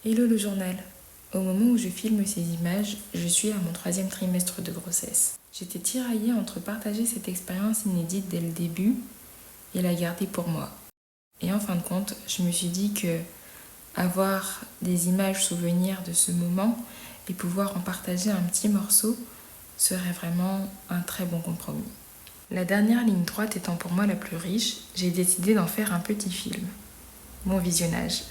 Hello le journal. Au moment où je filme ces images, je suis à mon 3e trimestre de grossesse. J'étais tiraillée entre partager cette expérience inédite dès le début et la garder pour moi. Et en fin de compte, je me suis dit que avoir des images souvenirs de ce moment et pouvoir en partager un petit morceau serait vraiment un très bon compromis. La dernière ligne droite étant pour moi la plus riche, j'ai décidé d'en faire un petit film. Bon visionnage.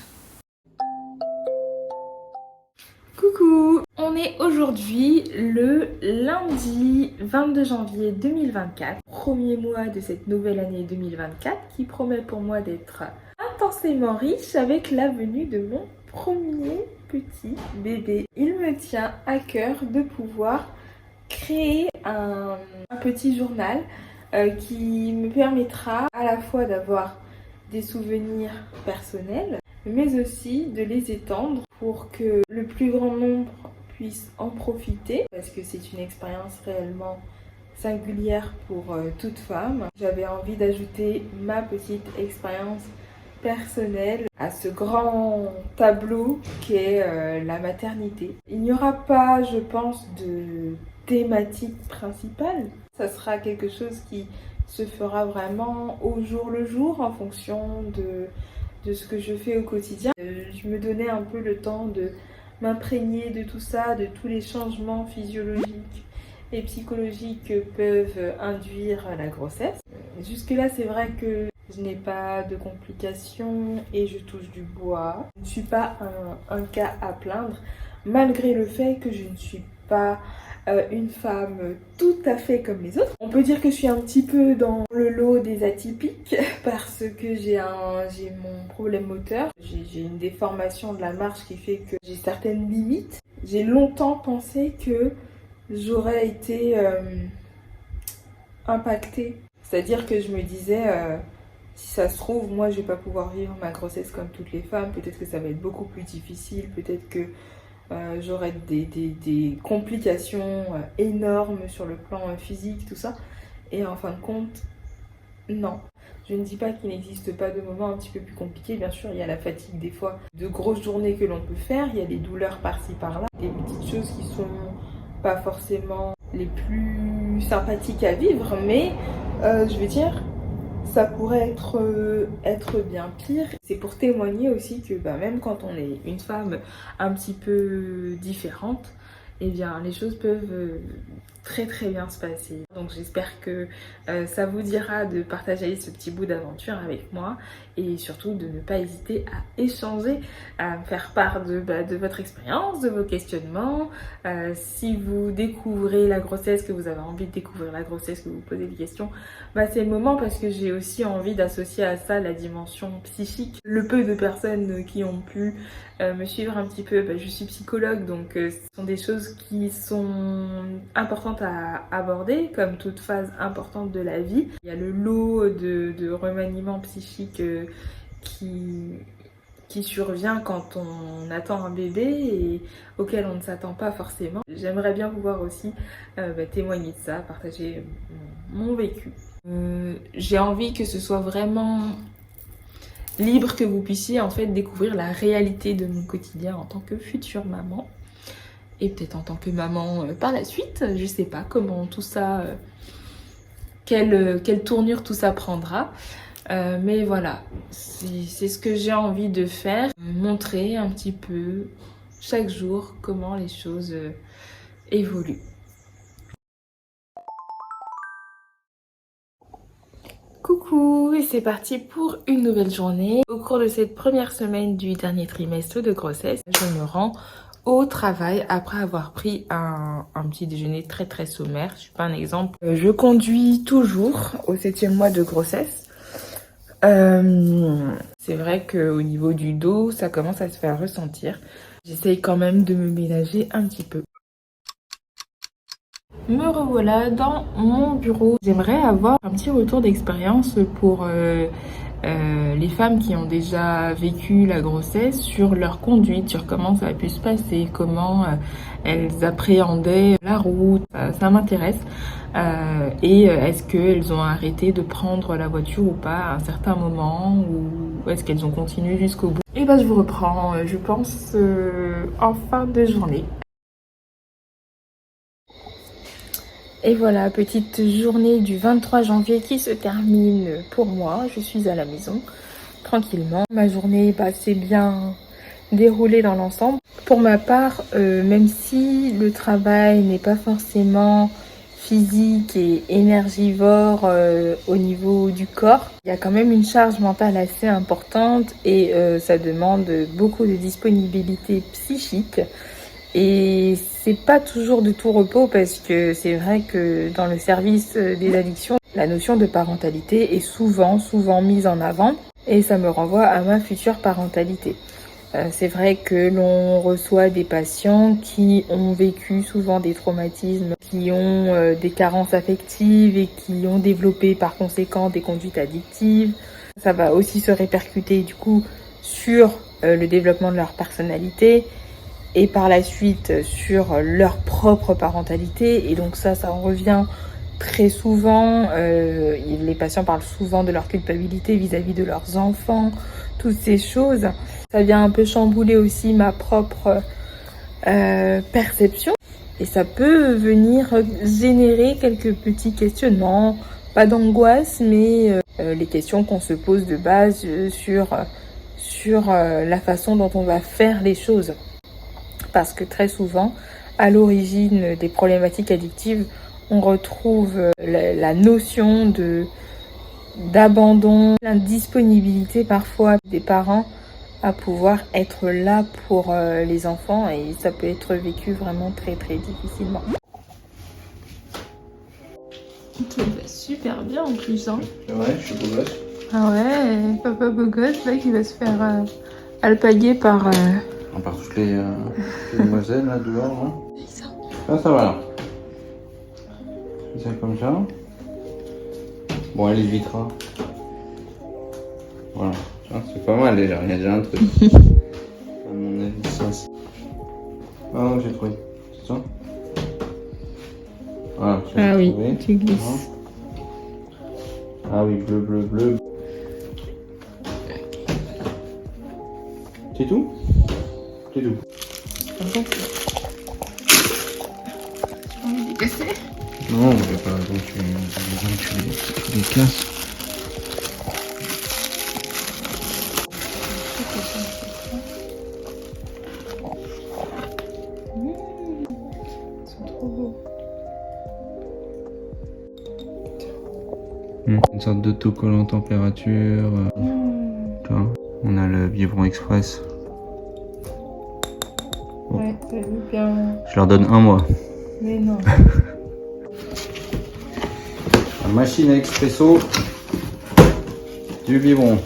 Coucou! On est aujourd'hui le lundi 22 janvier 2024, premier mois de cette nouvelle année 2024 qui promet pour moi d'être intensément riche avec la venue de mon premier petit bébé. Il me tient à cœur de pouvoir créer un petit journal qui me permettra à la fois d'avoir des souvenirs personnels mais aussi de les étendre pour que le plus grand nombre puisse en profiter parce que c'est une expérience réellement singulière pour toute femme. J'avais envie d'ajouter ma petite expérience personnelle à ce grand tableau qu'est la maternité. Il n'y aura pas, je pense, de thématique principale. Ça sera quelque chose qui se fera vraiment au jour le jour en fonction de ce que je fais au quotidien. Je me donnais un peu le temps de m'imprégner de tout ça, de tous les changements physiologiques et psychologiques que peuvent induire la grossesse. Jusque-là, c'est vrai que je n'ai pas de complications et je touche du bois. Je ne suis pas un cas à plaindre, malgré le fait que je ne suis pas une femme tout à fait comme les autres. On peut dire que je suis un petit peu dans le lot des atypiques parce que j'ai mon problème moteur. J'ai une déformation de la marche qui fait que j'ai certaines limites. J'ai longtemps pensé que j'aurais été impactée. C'est-à-dire que je me disais, si ça se trouve, moi je vais pas pouvoir vivre ma grossesse comme toutes les femmes. Peut-être que ça va être beaucoup plus difficile. Peut-être que j'aurais des complications énormes sur le plan physique, tout ça. Et en fin de compte, non. Je ne dis pas qu'il n'existe pas de moments un petit peu plus compliqués. Bien sûr, il y a la fatigue des fois, de grosses journées que l'on peut faire. Il y a des douleurs par-ci par-là. Des petites choses qui sont pas forcément les plus sympathiques à vivre. Mais je veux dire, ça pourrait être bien pire. C'est pour témoigner aussi que même quand on est une femme un petit peu différente, eh bien les choses peuvent très très bien se passer. Donc j'espère que ça vous dira de partager ce petit bout d'aventure avec moi et surtout de ne pas hésiter à échanger, à me faire part de votre expérience, de vos questionnements. Si vous découvrez la grossesse, que vous avez envie de découvrir la grossesse, que vous posez des questions, c'est le moment parce que j'ai aussi envie d'associer à ça la dimension psychique. Le peu de personnes qui ont pu me suivre un petit peu, je suis psychologue, donc ce sont des choses qui sont importantes à aborder, comme toute phase importante de la vie. Il y a le lot de remaniement psychique qui survient quand on attend un bébé et auquel on ne s'attend pas forcément. J'aimerais bien pouvoir aussi témoigner de ça, partager mon vécu. J'ai envie que ce soit vraiment libre, que vous puissiez en fait découvrir la réalité de mon quotidien en tant que future maman et peut-être en tant que maman par la suite. Je sais pas comment tout ça, quelle tournure tout ça prendra. Mais voilà, c'est ce que j'ai envie de faire, montrer un petit peu chaque jour comment les choses évoluent. Coucou, et c'est parti pour une nouvelle journée. Au cours de cette première semaine du dernier trimestre de grossesse, je me rends au travail après avoir pris un petit déjeuner très très sommaire. Je suis pas un exemple. Je conduis toujours au 7e mois de grossesse. C'est vrai qu'au niveau du dos, ça commence à se faire ressentir. J'essaye quand même de me ménager un petit peu. Me revoilà dans mon bureau. J'aimerais avoir un petit retour d'expérience pour les femmes qui ont déjà vécu la grossesse sur leur conduite, sur comment ça a pu se passer, comment elles appréhendaient la route. Ça m'intéresse. Et est-ce qu'elles ont arrêté de prendre la voiture ou pas à un certain moment, ou est-ce qu'elles ont continué jusqu'au bout? Et je vous reprends, je pense, en fin de journée. Et voilà, petite journée du 23 janvier qui se termine pour moi. Je suis à la maison, tranquillement. Ma journée s'est bien déroulée dans l'ensemble. Pour ma part, même si le travail n'est pas forcément physique et énergivore au niveau du corps, il y a quand même une charge mentale assez importante et ça demande beaucoup de disponibilité psychique. Et c'est pas toujours de tout repos parce que c'est vrai que dans le service des addictions, la notion de parentalité est souvent mise en avant et ça me renvoie à ma future parentalité. C'est vrai que l'on reçoit des patients qui ont vécu souvent des traumatismes, qui ont des carences affectives et qui ont développé par conséquent des conduites addictives. Ça va aussi se répercuter du coup sur le développement de leur personnalité et par la suite sur leur propre parentalité. Et donc ça en revient très souvent. Les patients parlent souvent de leur culpabilité vis-à-vis de leurs enfants, toutes ces choses. Ça vient un peu chambouler aussi ma propre perception. Et ça peut venir générer quelques petits questionnements, pas d'angoisse, mais les questions qu'on se pose de base sur la façon dont on va faire les choses. Parce que très souvent, à l'origine des problématiques addictives, on retrouve la notion d'abandon, l'indisponibilité parfois des parents à pouvoir être là pour les enfants, et ça peut être vécu vraiment très très difficilement. Qui va super bien en plus, hein. Ouais, je suis beau gosse. Ah ouais, papa beau gosse là qui va se faire alpaguer par... On part toutes les demoiselles là dehors, non? Ah, ça va là. C'est comme ça. Bon, elle évitera. Voilà. C'est pas mal déjà, il y a déjà un truc. À mon avis, ça c'est... Ah, j'ai trouvé. C'est ça? Voilà, Ah oui, trouvé. tu glisses. Ah oui, bleu, bleu, bleu. C'est tout? C'est tout. On est cassé. Non, on va pas. Donc tu les casses. Ils sont trop beaux. Une sorte d'autocollant température. Tu vois, on a le biberon express. Ouais, ça veut bien. Je leur donne 1 mois. Mais non. La machine à expresso du biberon.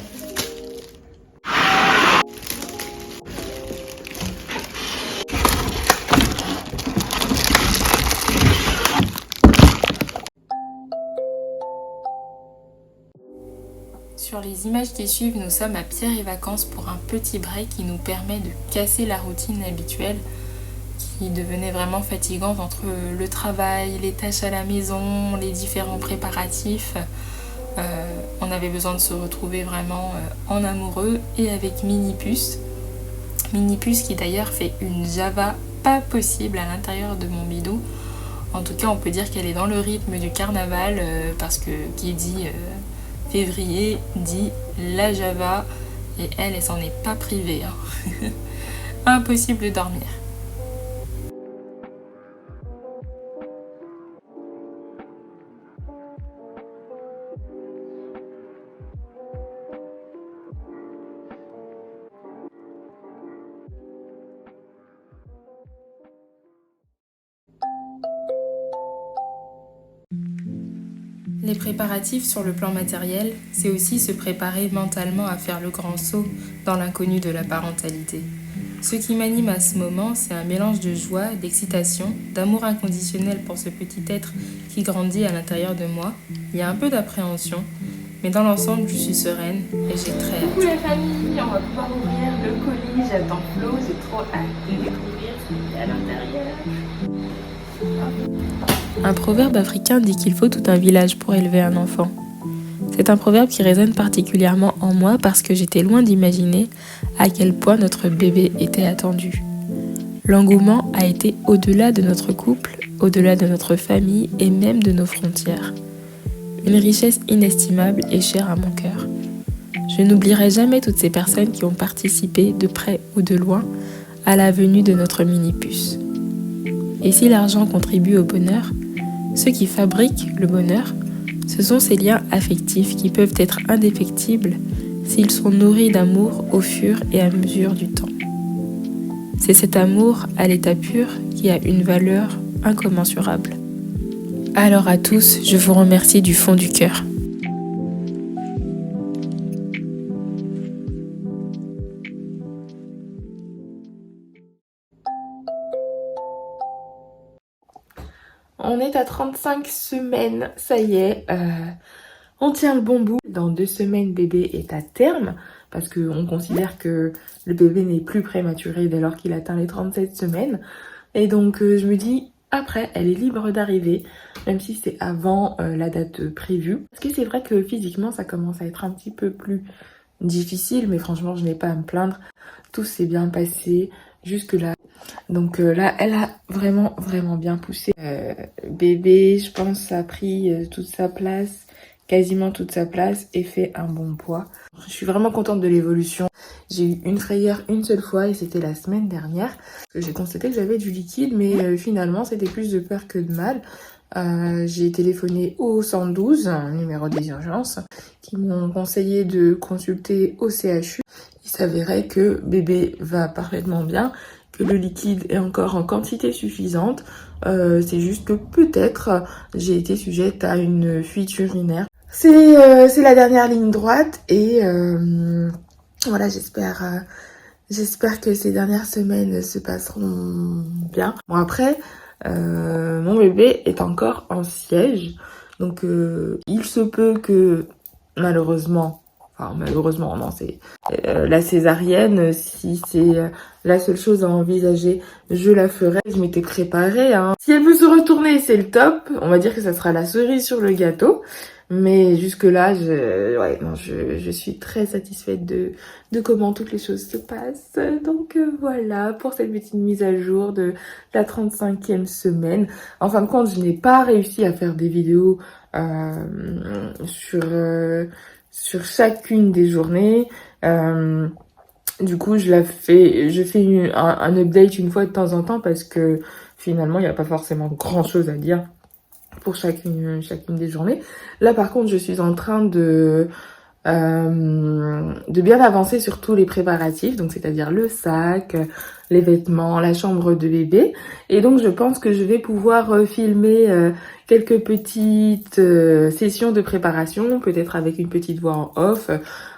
Sur les images qui suivent, nous sommes à Pierre et Vacances pour un petit break qui nous permet de casser la routine habituelle qui devenait vraiment fatigante entre le travail, les tâches à la maison, les différents préparatifs. On avait besoin de se retrouver vraiment en amoureux et avec Mini-Puce. Mini-Puce qui d'ailleurs fait une Java pas possible à l'intérieur de mon bidou. En tout cas, on peut dire qu'elle est dans le rythme du carnaval parce que qui dit février dit la Java et elle s'en est pas privée. Hein. Impossible de dormir. Les préparatifs sur le plan matériel, c'est aussi se préparer mentalement à faire le grand saut dans l'inconnu de la parentalité. Ce qui m'anime à ce moment, c'est un mélange de joie, d'excitation, d'amour inconditionnel pour ce petit être qui grandit à l'intérieur de moi. Il y a un peu d'appréhension Mais dans l'ensemble, je suis sereine et j'ai très hâte. Coucou la famille, on va pouvoir ouvrir le colis. J'attends Flo, j'ai trop hâte de découvrir ce qu'il y a à l'intérieur. Un proverbe africain dit qu'il faut tout un village pour élever un enfant. C'est un proverbe qui résonne particulièrement en moi parce que j'étais loin d'imaginer à quel point notre bébé était attendu. L'engouement a été au-delà de notre couple, au-delà de notre famille et même de nos frontières. Une richesse inestimable et chère à mon cœur. Je n'oublierai jamais toutes ces personnes qui ont participé, de près ou de loin, à la venue de notre mini-puce. Et si l'argent contribue au bonheur, ceux qui fabriquent le bonheur, ce sont ces liens affectifs qui peuvent être indéfectibles s'ils sont nourris d'amour au fur et à mesure du temps. C'est cet amour à l'état pur qui a une valeur incommensurable. Alors à tous, je vous remercie du fond du cœur. On est à 35 semaines, ça y est, on tient le bon bout. Dans 2 semaines, bébé est à terme, parce qu'on considère que le bébé n'est plus prématuré dès lors qu'il atteint les 37 semaines. Et donc je me dis, après, elle est libre d'arriver, même si c'est avant la date prévue. Parce que c'est vrai que physiquement, ça commence à être un petit peu plus difficile, mais franchement, je n'ai pas à me plaindre. Tout s'est bien passé jusque-là. Donc là, elle a vraiment bien poussé. Bébé, je pense, ça a pris toute sa place, quasiment toute sa place, et fait un bon poids. Je suis vraiment contente de l'évolution. J'ai eu une frayeur une seule fois et c'était la semaine dernière. J'ai constaté que j'avais du liquide, mais finalement, c'était plus de peur que de mal. J'ai téléphoné au 112, numéro des urgences, qui m'ont conseillé de consulter au CHU. Il s'avérait que bébé va parfaitement bien, que le liquide est encore en quantité suffisante. C'est juste que peut-être j'ai été sujette à une fuite urinaire. C'est la dernière ligne droite et voilà, j'espère que ces dernières semaines se passeront bien. Bon après, mon bébé est encore en siège, donc il se peut que malheureusement non, c'est la césarienne, si c'est la seule chose à envisager, je la ferai. Je m'étais préparée, hein. Si elle peut se retourner, c'est le top. On va dire que ça sera la cerise sur le gâteau. Mais jusque-là, je suis très satisfaite de comment toutes les choses se passent. Donc voilà, pour cette petite mise à jour de la 35e semaine. En fin de compte, je n'ai pas réussi à faire des vidéos sur chacune des journées. Du coup, je fais un update une fois de temps en temps parce que finalement, il n'y a pas forcément grand chose à dire pour chacune des journées. Là, par contre, je suis en train de bien avancer sur tous les préparatifs, donc c'est-à-dire le sac, les vêtements, la chambre de bébé. Et donc, je pense que je vais pouvoir filmer quelques petites sessions de préparation, peut-être avec une petite voix en off.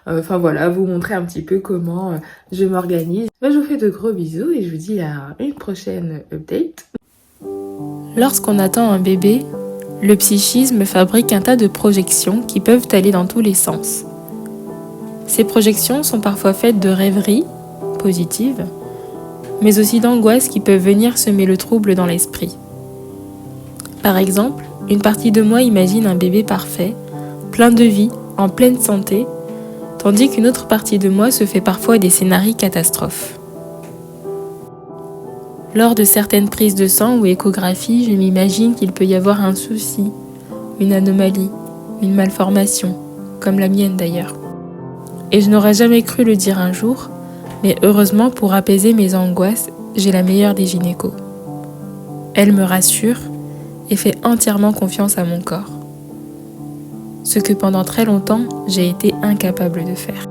Enfin voilà, vous montrer un petit peu comment je m'organise. Je vous fais de gros bisous et je vous dis à une prochaine update. Lorsqu'on attend un bébé, le psychisme fabrique un tas de projections qui peuvent aller dans tous les sens. Ces projections sont parfois faites de rêveries positives, mais aussi d'angoisses qui peuvent venir semer le trouble dans l'esprit. Par exemple, une partie de moi imagine un bébé parfait, plein de vie, en pleine santé, tandis qu'une autre partie de moi se fait parfois des scénarios catastrophes. Lors de certaines prises de sang ou échographies, je m'imagine qu'il peut y avoir un souci, une anomalie, une malformation, comme la mienne d'ailleurs. Et je n'aurais jamais cru le dire un jour, mais heureusement pour apaiser mes angoisses, j'ai la meilleure des gynécos. Elle me rassure et fait entièrement confiance à mon corps. Ce que pendant très longtemps, j'ai été incapable de faire.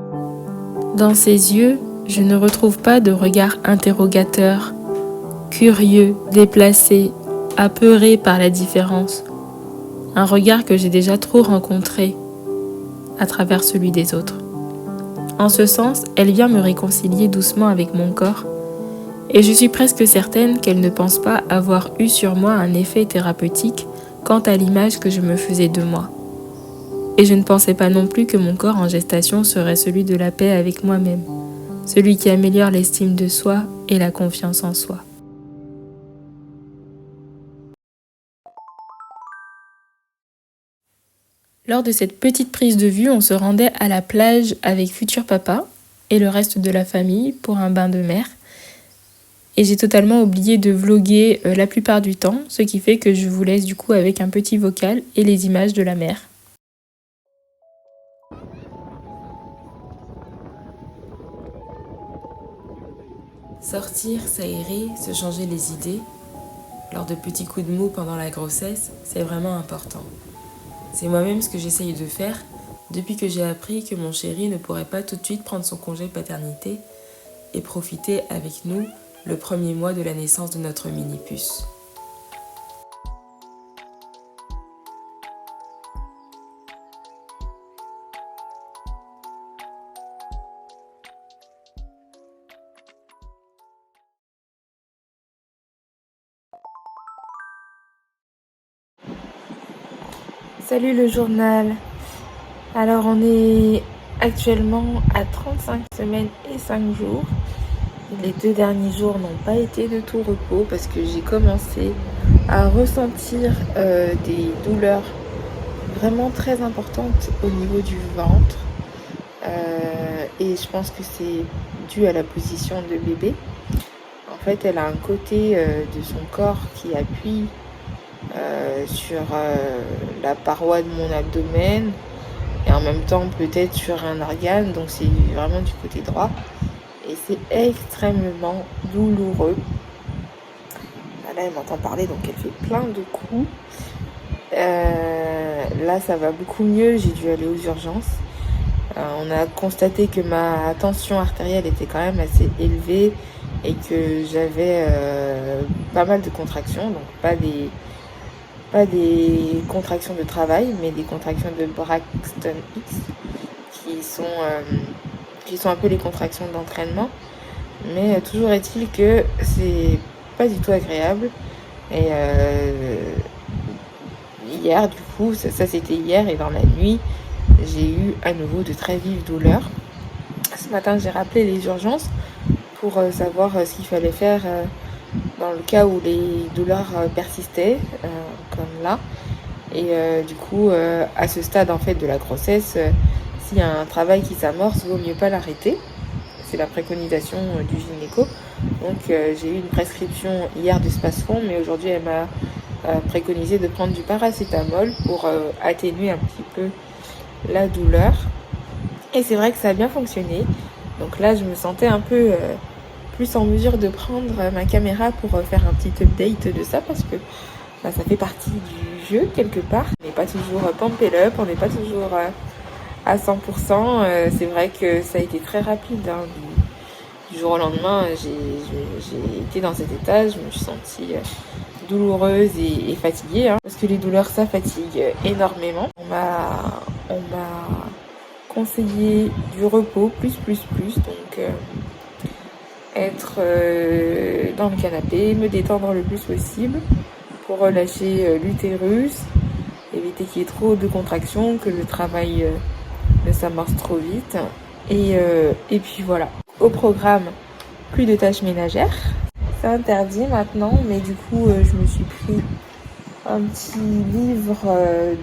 Dans ses yeux, je ne retrouve pas de regard interrogateur, curieux, déplacé, apeuré par la différence. Un regard que j'ai déjà trop rencontré à travers celui des autres. En ce sens, elle vient me réconcilier doucement avec mon corps et je suis presque certaine qu'elle ne pense pas avoir eu sur moi un effet thérapeutique quant à l'image que je me faisais de moi. Et je ne pensais pas non plus que mon corps en gestation serait celui de la paix avec moi-même, celui qui améliore l'estime de soi et la confiance en soi. Lors de cette petite prise de vue, on se rendait à la plage avec futur papa et le reste de la famille pour un bain de mer. Et j'ai totalement oublié de vlogger la plupart du temps, ce qui fait que je vous laisse du coup avec un petit vocal et les images de la mer. Sortir, s'aérer, se changer les idées, lors de petits coups de mou pendant la grossesse, c'est vraiment important. C'est moi-même ce que j'essaye de faire depuis que j'ai appris que mon chéri ne pourrait pas tout de suite prendre son congé paternité et profiter avec nous le premier mois de la naissance de notre mini-puce. Salut le journal. Alors on est actuellement à 35 semaines et 5 jours. Les 2 derniers jours n'ont pas été de tout repos parce que j'ai commencé à ressentir des douleurs vraiment très importantes au niveau du ventre. Et je pense que c'est dû à la position de bébé. En fait, elle a un côté de son corps qui appuie sur la paroi de mon abdomen et en même temps peut-être sur un organe, donc c'est vraiment du côté droit et c'est extrêmement douloureux. Là elle m'entend parler donc elle fait plein de coups. Là ça va beaucoup mieux, j'ai dû aller aux urgences. On a constaté que ma tension artérielle était quand même assez élevée et que j'avais pas mal de contractions, donc pas des contractions de travail, mais des contractions de Braxton Hicks, qui sont un peu les contractions d'entraînement. Mais toujours est-il que c'est pas du tout agréable. Et hier, du coup, ça c'était hier, et dans la nuit, j'ai eu à nouveau de très vives douleurs. Ce matin, j'ai rappelé les urgences pour savoir ce qu'il fallait faire dans le cas où les douleurs persistaient, comme là. Et du coup, à ce stade en fait de la grossesse, s'il y a un travail qui s'amorce, vaut mieux pas l'arrêter. C'est la préconisation du gynéco. Donc j'ai eu une prescription hier de Spasfon, mais aujourd'hui elle m'a préconisé de prendre du paracétamol pour atténuer un petit peu la douleur. Et c'est vrai que ça a bien fonctionné. Donc là, je me sentais un peu plus en mesure de prendre ma caméra pour faire un petit update de ça parce que ça fait partie du jeu quelque part. On n'est pas toujours pump it up, on n'est pas toujours à 100%. C'est vrai que ça a été très rapide. Hein. Du jour au lendemain, j'ai été dans cet état, je me suis sentie douloureuse et fatiguée. Hein, parce que les douleurs, ça fatigue énormément. On m'a conseillé du repos, plus. Donc, être dans le canapé, me détendre le plus possible pour relâcher l'utérus, éviter qu'il y ait trop de contractions, que le travail ne s'amorce trop vite. Et puis voilà. Au programme, plus de tâches ménagères. C'est interdit maintenant, mais du coup, je me suis pris un petit livre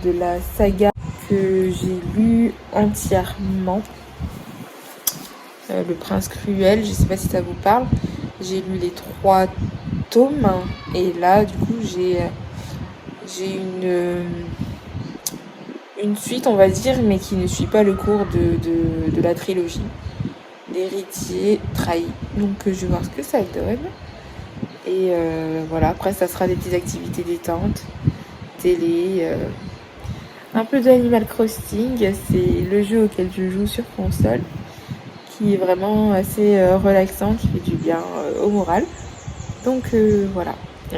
de la saga que j'ai lu entièrement. Le Prince Cruel, je sais pas si ça vous parle. J'ai lu les 3 tomes et là, du coup, j'ai une suite, on va dire, mais qui ne suit pas le cours de la trilogie. L'héritier trahi. Donc, je vais voir ce que ça donne. Et voilà, après, ça sera des petites activités détente, télé, un peu d'Animal Crossing. C'est le jeu auquel je joue sur console, qui est vraiment assez relaxant, qui fait du bien au moral. Donc voilà.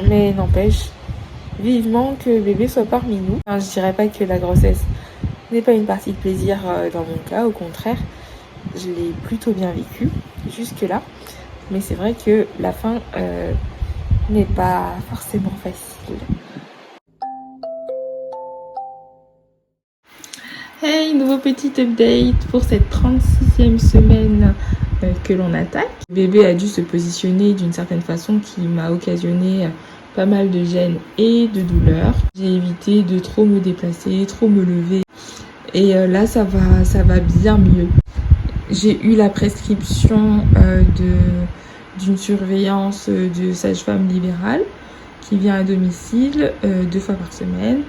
Mais n'empêche, vivement que bébé soit parmi nous. Enfin, je dirais pas que la grossesse n'est pas une partie de plaisir dans mon cas, au contraire, je l'ai plutôt bien vécu jusque-là. Mais c'est vrai que la fin n'est pas forcément facile. Hey, nouveau petit update pour cette 36e semaine que l'on attaque. Le bébé a dû se positionner d'une certaine façon qui m'a occasionné pas mal de gêne et de douleur. J'ai évité de trop me déplacer, trop me lever et là ça va bien mieux. J'ai eu la prescription d'une surveillance de sage-femme libérale qui vient à domicile 2 fois par semaine.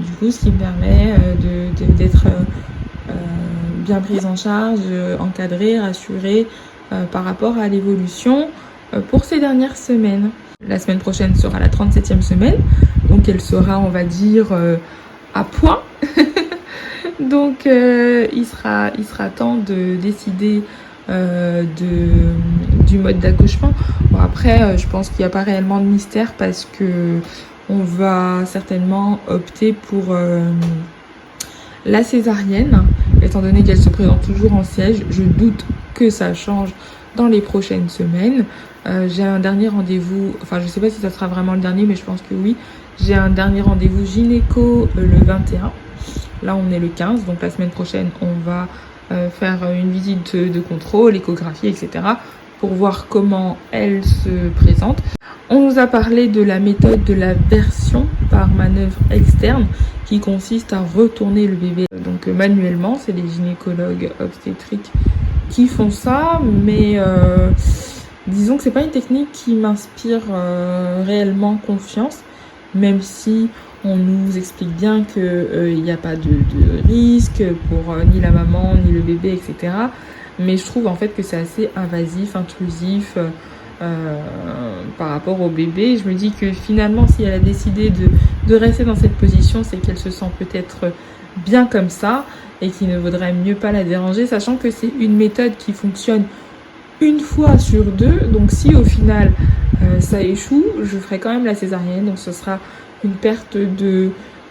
Du coup, ce qui me permet d'être bien prise en charge, encadrée, rassurée par rapport à l'évolution pour ces dernières semaines. La semaine prochaine sera la 37e semaine, donc elle sera, on va dire, à point. Donc il sera temps de décider du mode d'accouchement. Bon, après, je pense qu'il n'y a pas réellement de mystère parce que on va certainement opter pour la césarienne, étant donné qu'elle se présente toujours en siège. Je doute que ça change dans les prochaines semaines. J'ai un dernier rendez-vous, enfin je sais pas si ça sera vraiment le dernier, mais je pense que oui. J'ai un dernier rendez-vous gynéco le 21. Là on est le 15, donc la semaine prochaine on va faire une visite de contrôle, échographie, etc. pour voir comment elle se présente. On nous a parlé de la méthode de la version par manœuvre externe qui consiste à retourner le bébé donc manuellement. C'est les gynécologues obstétriques qui font ça, mais disons que c'est pas une technique qui m'inspire réellement confiance, même si on nous explique bien qu'il n'y a pas de risque pour ni la maman ni le bébé, etc. Mais je trouve en fait que c'est assez invasif, intrusif par rapport au bébé. Je me dis que finalement, si elle a décidé de rester dans cette position, c'est qu'elle se sent peut-être bien comme ça et qu'il ne vaudrait mieux pas la déranger, sachant que c'est une méthode qui fonctionne une fois sur 2. Donc si au final ça échoue, je ferai quand même la césarienne. Donc ce sera une perte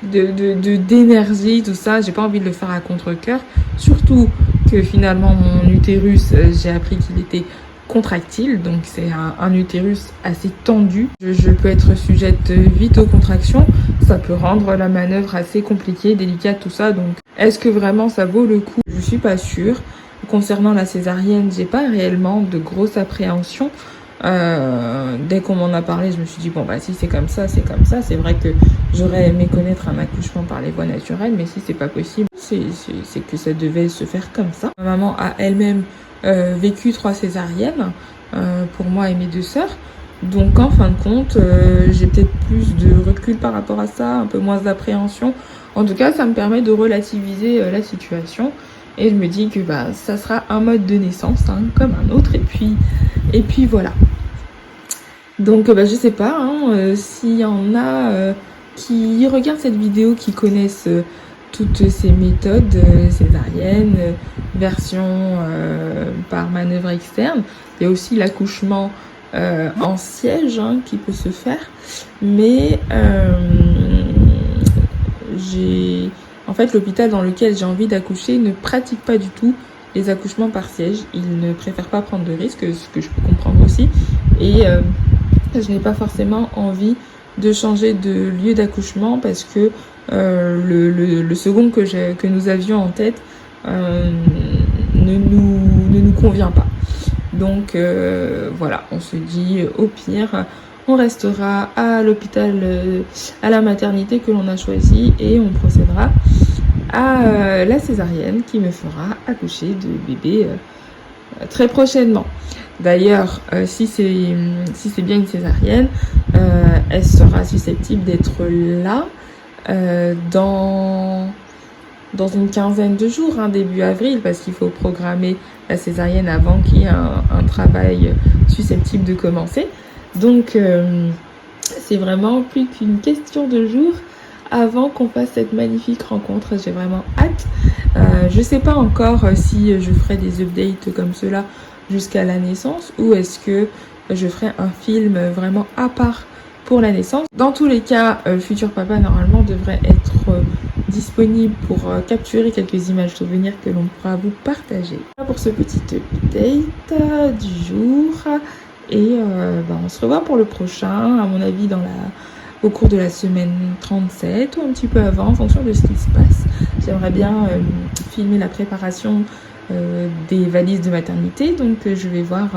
d'énergie, tout ça. J'ai pas envie de le faire à contre-cœur. Surtout que finalement mon utérus, j'ai appris qu'il était contractile, donc c'est un utérus assez tendu. Je peux être sujette vite aux contractions, ça peut rendre la manœuvre assez compliquée, délicate, tout ça. Donc est-ce que vraiment ça vaut le coup? Je suis pas sûre. Concernant la césarienne, j'ai pas réellement de grosses appréhensions. Dès qu'on m'en a parlé, je me suis dit bon bah si c'est comme ça, c'est comme ça. C'est vrai que j'aurais aimé connaître un accouchement par les voies naturelles, mais si c'est pas possible, c'est que ça devait se faire comme ça. Ma maman a elle-même vécu 3 césariennes pour moi et mes 2 sœurs. Donc en fin de compte, j'ai peut-être plus de recul par rapport à ça, un peu moins d'appréhension. En tout cas, ça me permet de relativiser la situation. Et je me dis que bah ça sera un mode de naissance hein, comme un autre. Et puis voilà. Donc bah je sais pas s'il y en a qui regardent cette vidéo, qui connaissent toutes ces méthodes césariennes, version par manœuvre externe. Il y a aussi l'accouchement en siège qui peut se faire. Mais en fait, l'hôpital dans lequel j'ai envie d'accoucher ne pratique pas du tout les accouchements par siège. Ils ne préfèrent pas prendre de risques, ce que je peux comprendre aussi. Et je n'ai pas forcément envie de changer de lieu d'accouchement parce que le second que nous avions en tête ne nous convient pas. Donc voilà, on se dit au pire, on restera à l'hôpital, à la maternité que l'on a choisi et on procédera à la césarienne qui me fera accoucher de bébé très prochainement. D'ailleurs, si c'est bien une césarienne, elle sera susceptible d'être là dans une quinzaine de jours, début avril, parce qu'il faut programmer la césarienne avant qu'il y ait un travail susceptible de commencer. Donc, c'est vraiment plus qu'une question de jours avant qu'on fasse cette magnifique rencontre. J'ai vraiment hâte. Je sais pas encore si je ferai des updates comme cela jusqu'à la naissance ou est-ce que je ferai un film vraiment à part pour la naissance. Dans tous les cas, Futur Papa normalement devrait être disponible pour capturer quelques images souvenirs que l'on pourra vous partager. Voilà pour ce petit update du jour. Et on se revoit pour le prochain, à mon avis dans au cours de la semaine 37 ou un petit peu avant en fonction de ce qui se passe. J'aimerais bien filmer la préparation des valises de maternité, donc je vais voir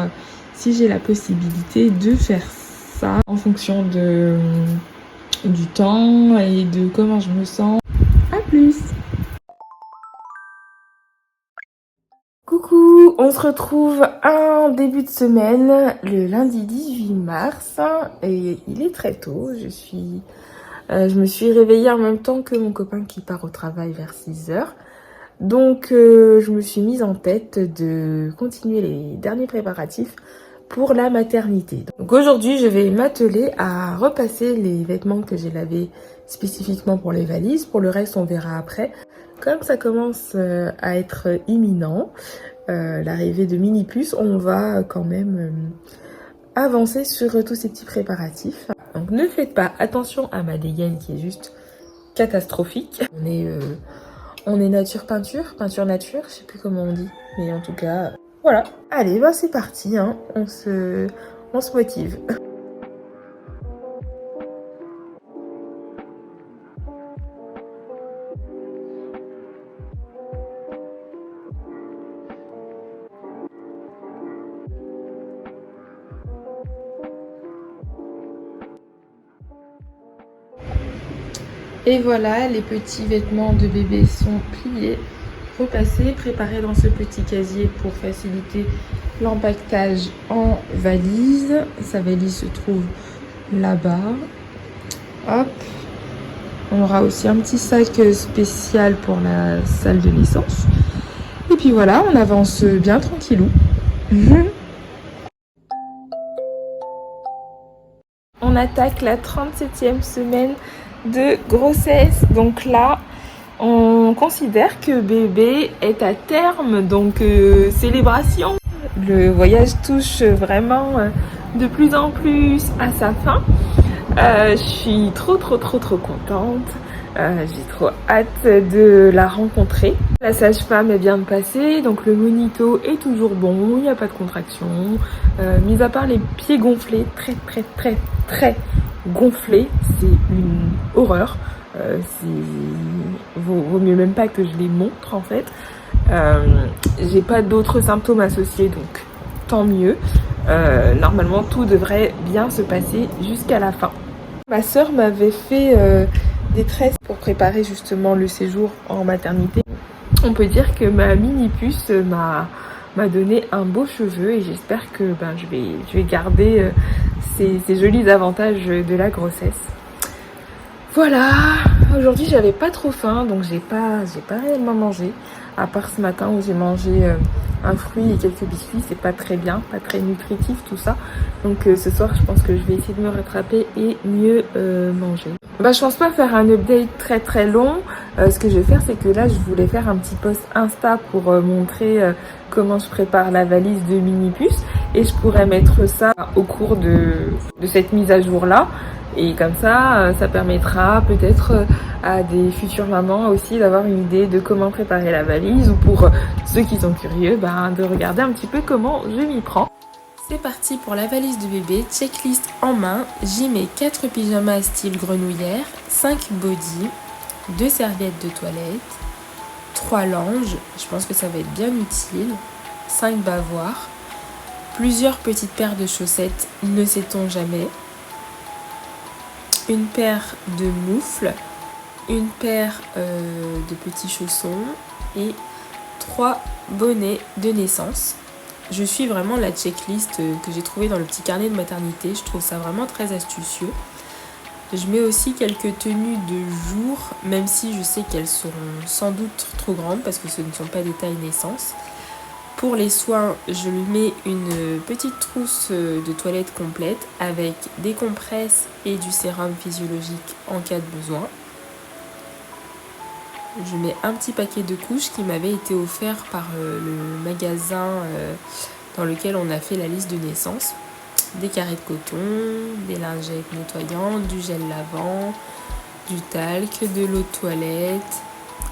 si j'ai la possibilité de faire ça en fonction du temps et de comment je me sens. À plus! Coucou, on se retrouve un début de semaine, le lundi 18 mars, et il est très tôt. Je me suis réveillée en même temps que mon copain qui part au travail vers 6h. Donc je me suis mise en tête de continuer les derniers préparatifs pour la maternité. Donc aujourd'hui, je vais m'atteler à repasser les vêtements que j'ai lavés spécifiquement pour les valises. Pour le reste, on verra après. Comme ça commence à être imminent, l'arrivée de Mini-Puce, on va quand même avancer sur tous ces petits préparatifs. Donc ne faites pas attention à ma dégaine qui est juste catastrophique. On est nature peinture nature, je sais plus comment on dit, mais en tout cas, voilà. Allez, bah c'est parti, hein. On se motive. Et voilà, les petits vêtements de bébé sont pliés, repassés, préparés dans ce petit casier pour faciliter l'empaquetage en valise. Sa valise se trouve là-bas. Hop. On aura aussi un petit sac spécial pour la salle de naissance. Et puis voilà, on avance bien tranquillou. On attaque la 37e semaine de grossesse. Donc là, on considère que bébé est à terme, donc célébration. Le voyage touche vraiment de plus en plus à sa fin. Je suis trop contente. J'ai trop hâte de la rencontrer. La sage-femme vient de passer, donc le monito est toujours bon, il n'y a pas de contraction. Mis à part les pieds gonflés, très gonflés, c'est une horreur. Vaut mieux même pas que je les montre en fait. J'ai pas d'autres symptômes associés, donc tant mieux. Normalement tout devrait bien se passer jusqu'à la fin. Ma sœur m'avait fait des tresses pour préparer justement le séjour en maternité. On peut dire que ma mini-puce m'a donné un beau cheveu et j'espère que je vais garder ces jolis avantages de la grossesse. Voilà, aujourd'hui j'avais pas trop faim, donc j'ai pas réellement mangé, à part ce matin où j'ai mangé un fruit et quelques biscuits. C'est pas très bien, pas très nutritif tout ça, donc ce soir je pense que je vais essayer de me rattraper et mieux manger. Je pense pas faire un update très long. Ce que je vais faire, c'est que là je voulais faire un petit post Insta pour montrer comment je prépare la valise de Mini-Puce, et je pourrais mettre ça au cours de cette mise à jour là. Et comme ça, ça permettra peut-être à des futures mamans aussi d'avoir une idée de comment préparer la valise, ou pour ceux qui sont curieux, de regarder un petit peu comment je m'y prends. C'est parti pour la valise de bébé, checklist en main. J'y mets 4 pyjamas style grenouillère, 5 body, 2 serviettes de toilette, 3 langes, je pense que ça va être bien utile, 5 bavoirs, plusieurs petites paires de chaussettes, ne sait-on jamais, une paire de moufles, une paire de petits chaussons et 3 bonnets de naissance. Je suis vraiment la checklist que j'ai trouvée dans le petit carnet de maternité. Je trouve ça vraiment très astucieux. Je mets aussi quelques tenues de jour, même si je sais qu'elles seront sans doute trop grandes parce que ce ne sont pas des tailles naissance. Pour les soins, je lui mets une petite trousse de toilette complète avec des compresses et du sérum physiologique en cas de besoin. Je mets un petit paquet de couches qui m'avait été offert par le magasin dans lequel on a fait la liste de naissance. Des carrés de coton, des lingettes nettoyantes, du gel lavant, du talc, de l'eau de toilette,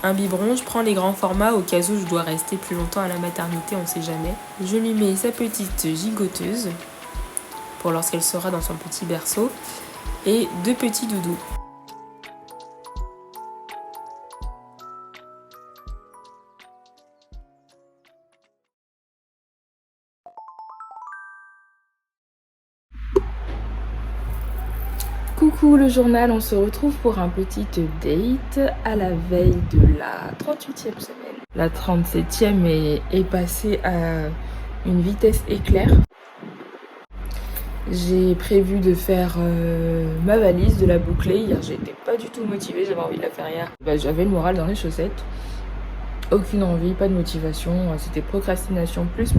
un biberon. Je prends les grands formats au cas où je dois rester plus longtemps à la maternité, on ne sait jamais. Je lui mets sa petite gigoteuse pour lorsqu'elle sera dans son petit berceau. et 2 petits doudous. Coucou le journal, on se retrouve pour un petit date à la veille de la 38e semaine. La 37e est passée à une vitesse éclair. J'ai prévu de faire ma valise, de la boucler. Hier, j'étais pas du tout motivée, j'avais envie de la faire hier. J'avais le moral dans les chaussettes. Aucune envie, pas de motivation. C'était procrastination plus.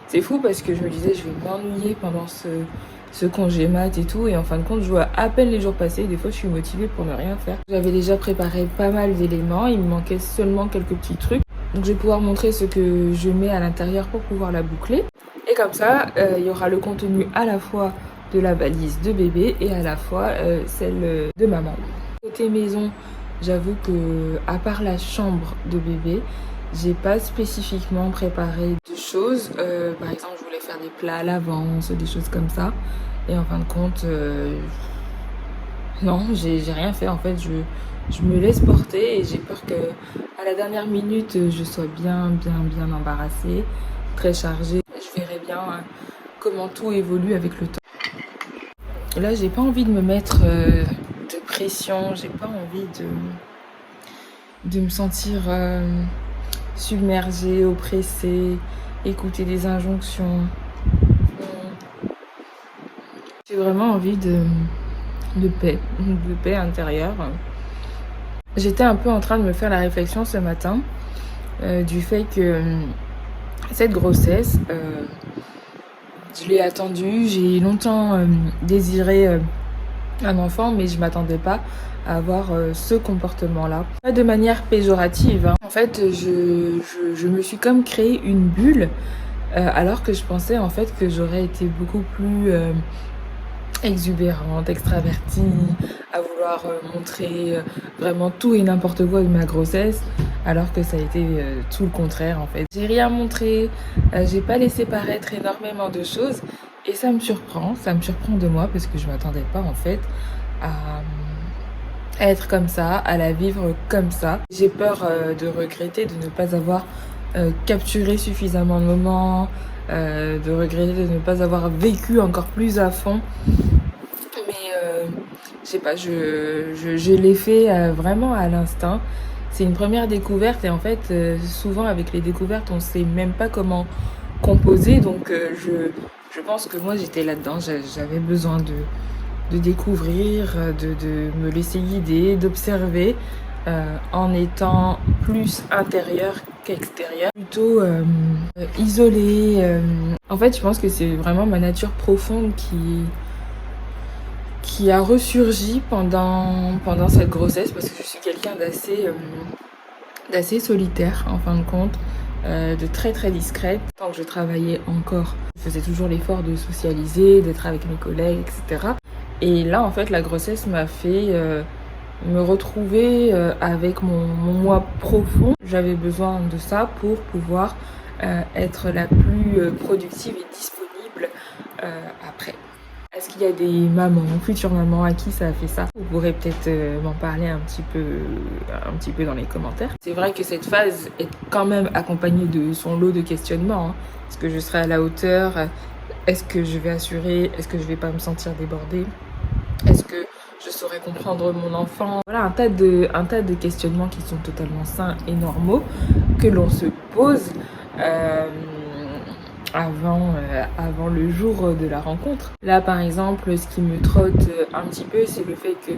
C'est fou parce que je me disais, je vais m'ennuyer pendant ce congé mat et tout. Et en fin de compte, je vois à peine les jours passer. Des fois, je suis motivée pour ne rien faire. J'avais déjà préparé pas mal d'éléments. Il me manquait seulement quelques petits trucs. Donc, je vais pouvoir montrer ce que je mets à l'intérieur pour pouvoir la boucler. Et comme ça, il y aura le contenu à la fois de la valise de bébé et à la fois celle de maman. Côté maison, j'avoue que à part la chambre de bébé, j'ai pas spécifiquement préparé de choses. Par exemple, je voulais faire des plats à l'avance, des choses comme ça. Et en fin de compte, non, j'ai rien fait. En fait, je me laisse porter et j'ai peur que à la dernière minute, je sois bien embarrassée, très chargée. Je verrai bien comment tout évolue avec le temps. Là, j'ai pas envie de me mettre de pression, j'ai pas envie de me sentir submergée, oppressée, écouter des injonctions. J'ai vraiment envie de paix intérieure. J'étais un peu en train de me faire la réflexion ce matin du fait que cette grossesse, je l'ai attendue, j'ai longtemps désiré un enfant, mais je m'attendais pas à avoir ce comportement-là. Pas de manière péjorative, hein. En fait, je me suis comme créé une bulle, alors que je pensais en fait que j'aurais été beaucoup plus exubérante, extravertie, à vouloir montrer vraiment tout et n'importe quoi de ma grossesse, alors que ça a été tout le contraire en fait. J'ai rien montré, j'ai pas laissé paraître énormément de choses et ça me surprend de moi parce que je m'attendais pas en fait à être comme ça, à la vivre comme ça. J'ai peur de regretter de ne pas avoir capturé suffisamment de moments, de regretter de ne pas avoir vécu encore plus à fond. Mais je sais pas, je l'ai fait vraiment à l'instinct. C'est une première découverte et en fait, souvent avec les découvertes, on sait même pas comment composer. Donc je pense que moi j'étais là-dedans, j'avais besoin de découvrir, de me laisser guider, d'observer en étant plus intérieur qu'extérieur, plutôt isolée. En fait, je pense que c'est vraiment ma nature profonde qui a ressurgi pendant cette grossesse parce que je suis quelqu'un d'assez solitaire en fin de compte, de très discrète. Tant que je travaillais encore, je faisais toujours l'effort de socialiser, d'être avec mes collègues, etc. Et là, en fait, la grossesse m'a fait me retrouver avec mon moi profond. J'avais besoin de ça pour pouvoir être la plus productive et disponible après. Est-ce qu'il y a des mamans, futures mamans à qui ça a fait ça? Vous pourrez peut-être m'en parler un petit peu dans les commentaires. C'est vrai que cette phase est quand même accompagnée de son lot de questionnements. Hein. Est-ce que je serai à la hauteur? Est-ce que je vais assurer? Est-ce que je vais pas me sentir débordée? Est-ce que je saurais comprendre mon enfant? Voilà, un tas de questionnements qui sont totalement sains et normaux que l'on se pose avant le jour de la rencontre. Là, par exemple, ce qui me trotte un petit peu, c'est le fait que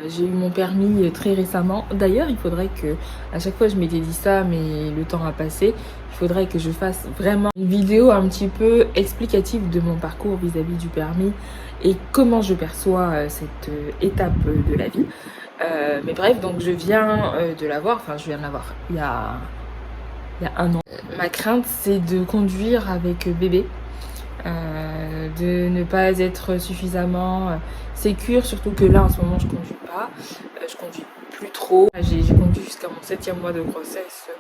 j'ai eu mon permis très récemment. D'ailleurs, il faudrait que, à chaque fois je m'étais dit ça, mais le temps a passé, il faudrait que je fasse vraiment une vidéo un petit peu explicative de mon parcours vis-à-vis du permis et comment je perçois cette étape de la vie. Mais bref, donc je viens de l'avoir, je viens de l'avoir il y a 1 an. Ma crainte, c'est de conduire avec bébé, de ne pas être suffisamment sécure, surtout que là, en ce moment, je conduis pas, je conduis plus trop. J'ai conduit jusqu'à mon 7e mois de grossesse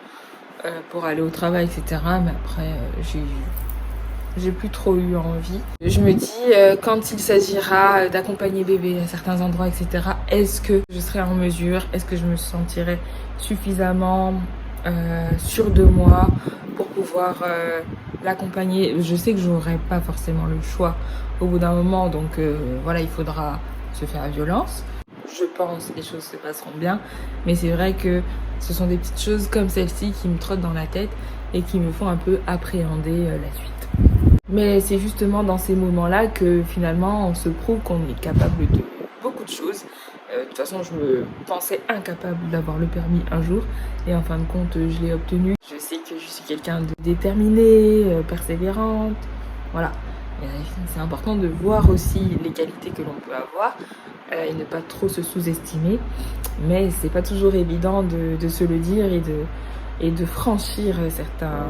pour aller au travail, etc. Mais après, j'ai plus trop eu envie. Je me dis, quand il s'agira d'accompagner bébé à certains endroits, etc., est-ce que je serai en mesure, est-ce que je me sentirai suffisamment sûre de moi pour pouvoir l'accompagner? Je sais que j'aurai pas forcément le choix au bout d'un moment, donc voilà, il faudra se faire violence. Je pense que les choses se passeront bien, mais c'est vrai que ce sont des petites choses comme celle-ci qui me trottent dans la tête et qui me font un peu appréhender la suite. Mais c'est justement dans ces moments-là que finalement on se prouve qu'on est capable de beaucoup de choses. De toute façon, je me pensais incapable d'avoir le permis un jour et en fin de compte, je l'ai obtenu. Je sais que je suis quelqu'un de déterminé, persévérante, voilà. C'est important de voir aussi les qualités que l'on peut avoir et ne pas trop se sous-estimer. Mais c'est pas toujours évident de se le dire et de franchir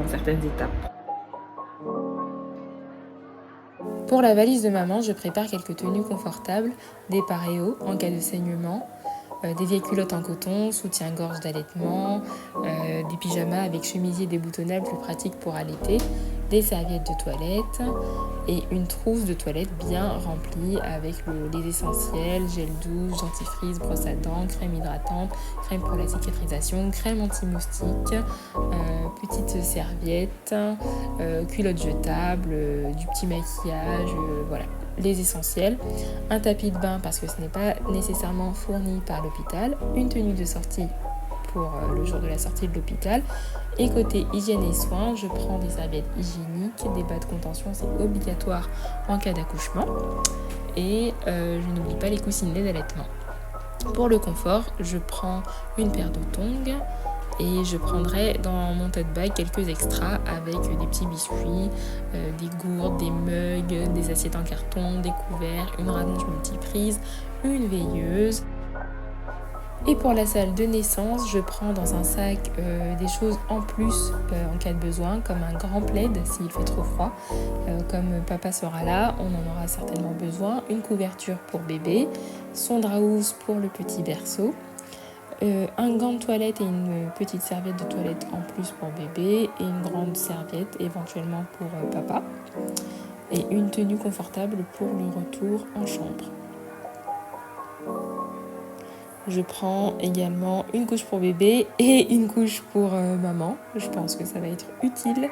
certaines étapes. Pour la valise de maman, je prépare quelques tenues confortables, des paréos en cas de saignement, des vieilles culottes en coton, soutien-gorge d'allaitement, des pyjamas avec chemisier déboutonnable plus pratique pour allaiter, des serviettes de toilette et une trousse de toilette bien remplie avec les essentiels, gel douche, dentifrice, brosse à dents, crème hydratante, crème pour la cicatrisation, crème anti-moustique, petite serviette, culotte jetable, du petit maquillage, voilà. Les essentiels, un tapis de bain parce que ce n'est pas nécessairement fourni par l'hôpital, une tenue de sortie pour le jour de la sortie de l'hôpital. Et côté hygiène et soins, je prends des serviettes hygiéniques, des bas de contention, c'est obligatoire en cas d'accouchement. Et je n'oublie pas les coussinets d'allaitement. Pour le confort, je prends une paire de tongs et je prendrai dans mon tote bag quelques extras avec des petits biscuits, des gourdes, des mugs, des assiettes en carton, des couverts, une rallonge multiprise, une veilleuse. Et pour la salle de naissance, je prends dans un sac des choses en plus en cas de besoin, comme un grand plaid s'il fait trop froid. Comme papa sera là, on en aura certainement besoin. Une couverture pour bébé, son draousse pour le petit berceau, un gant de toilette et une petite serviette de toilette en plus pour bébé et une grande serviette éventuellement pour papa et une tenue confortable pour le retour en chambre. Je prends également une couche pour bébé et une couche pour maman. Je pense que ça va être utile.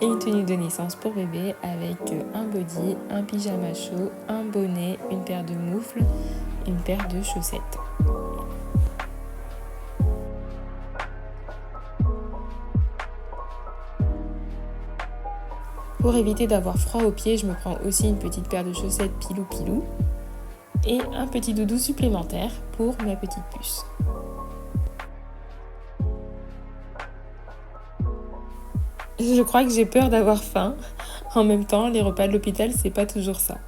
Et une tenue de naissance pour bébé avec un body, un pyjama chaud, un bonnet, une paire de moufles, une paire de chaussettes. Pour éviter d'avoir froid aux pieds, je me prends aussi une petite paire de chaussettes pilou-pilou et un petit doudou supplémentaire pour ma petite puce. Je crois que j'ai peur d'avoir faim. En même temps, les repas de l'hôpital, c'est pas toujours ça.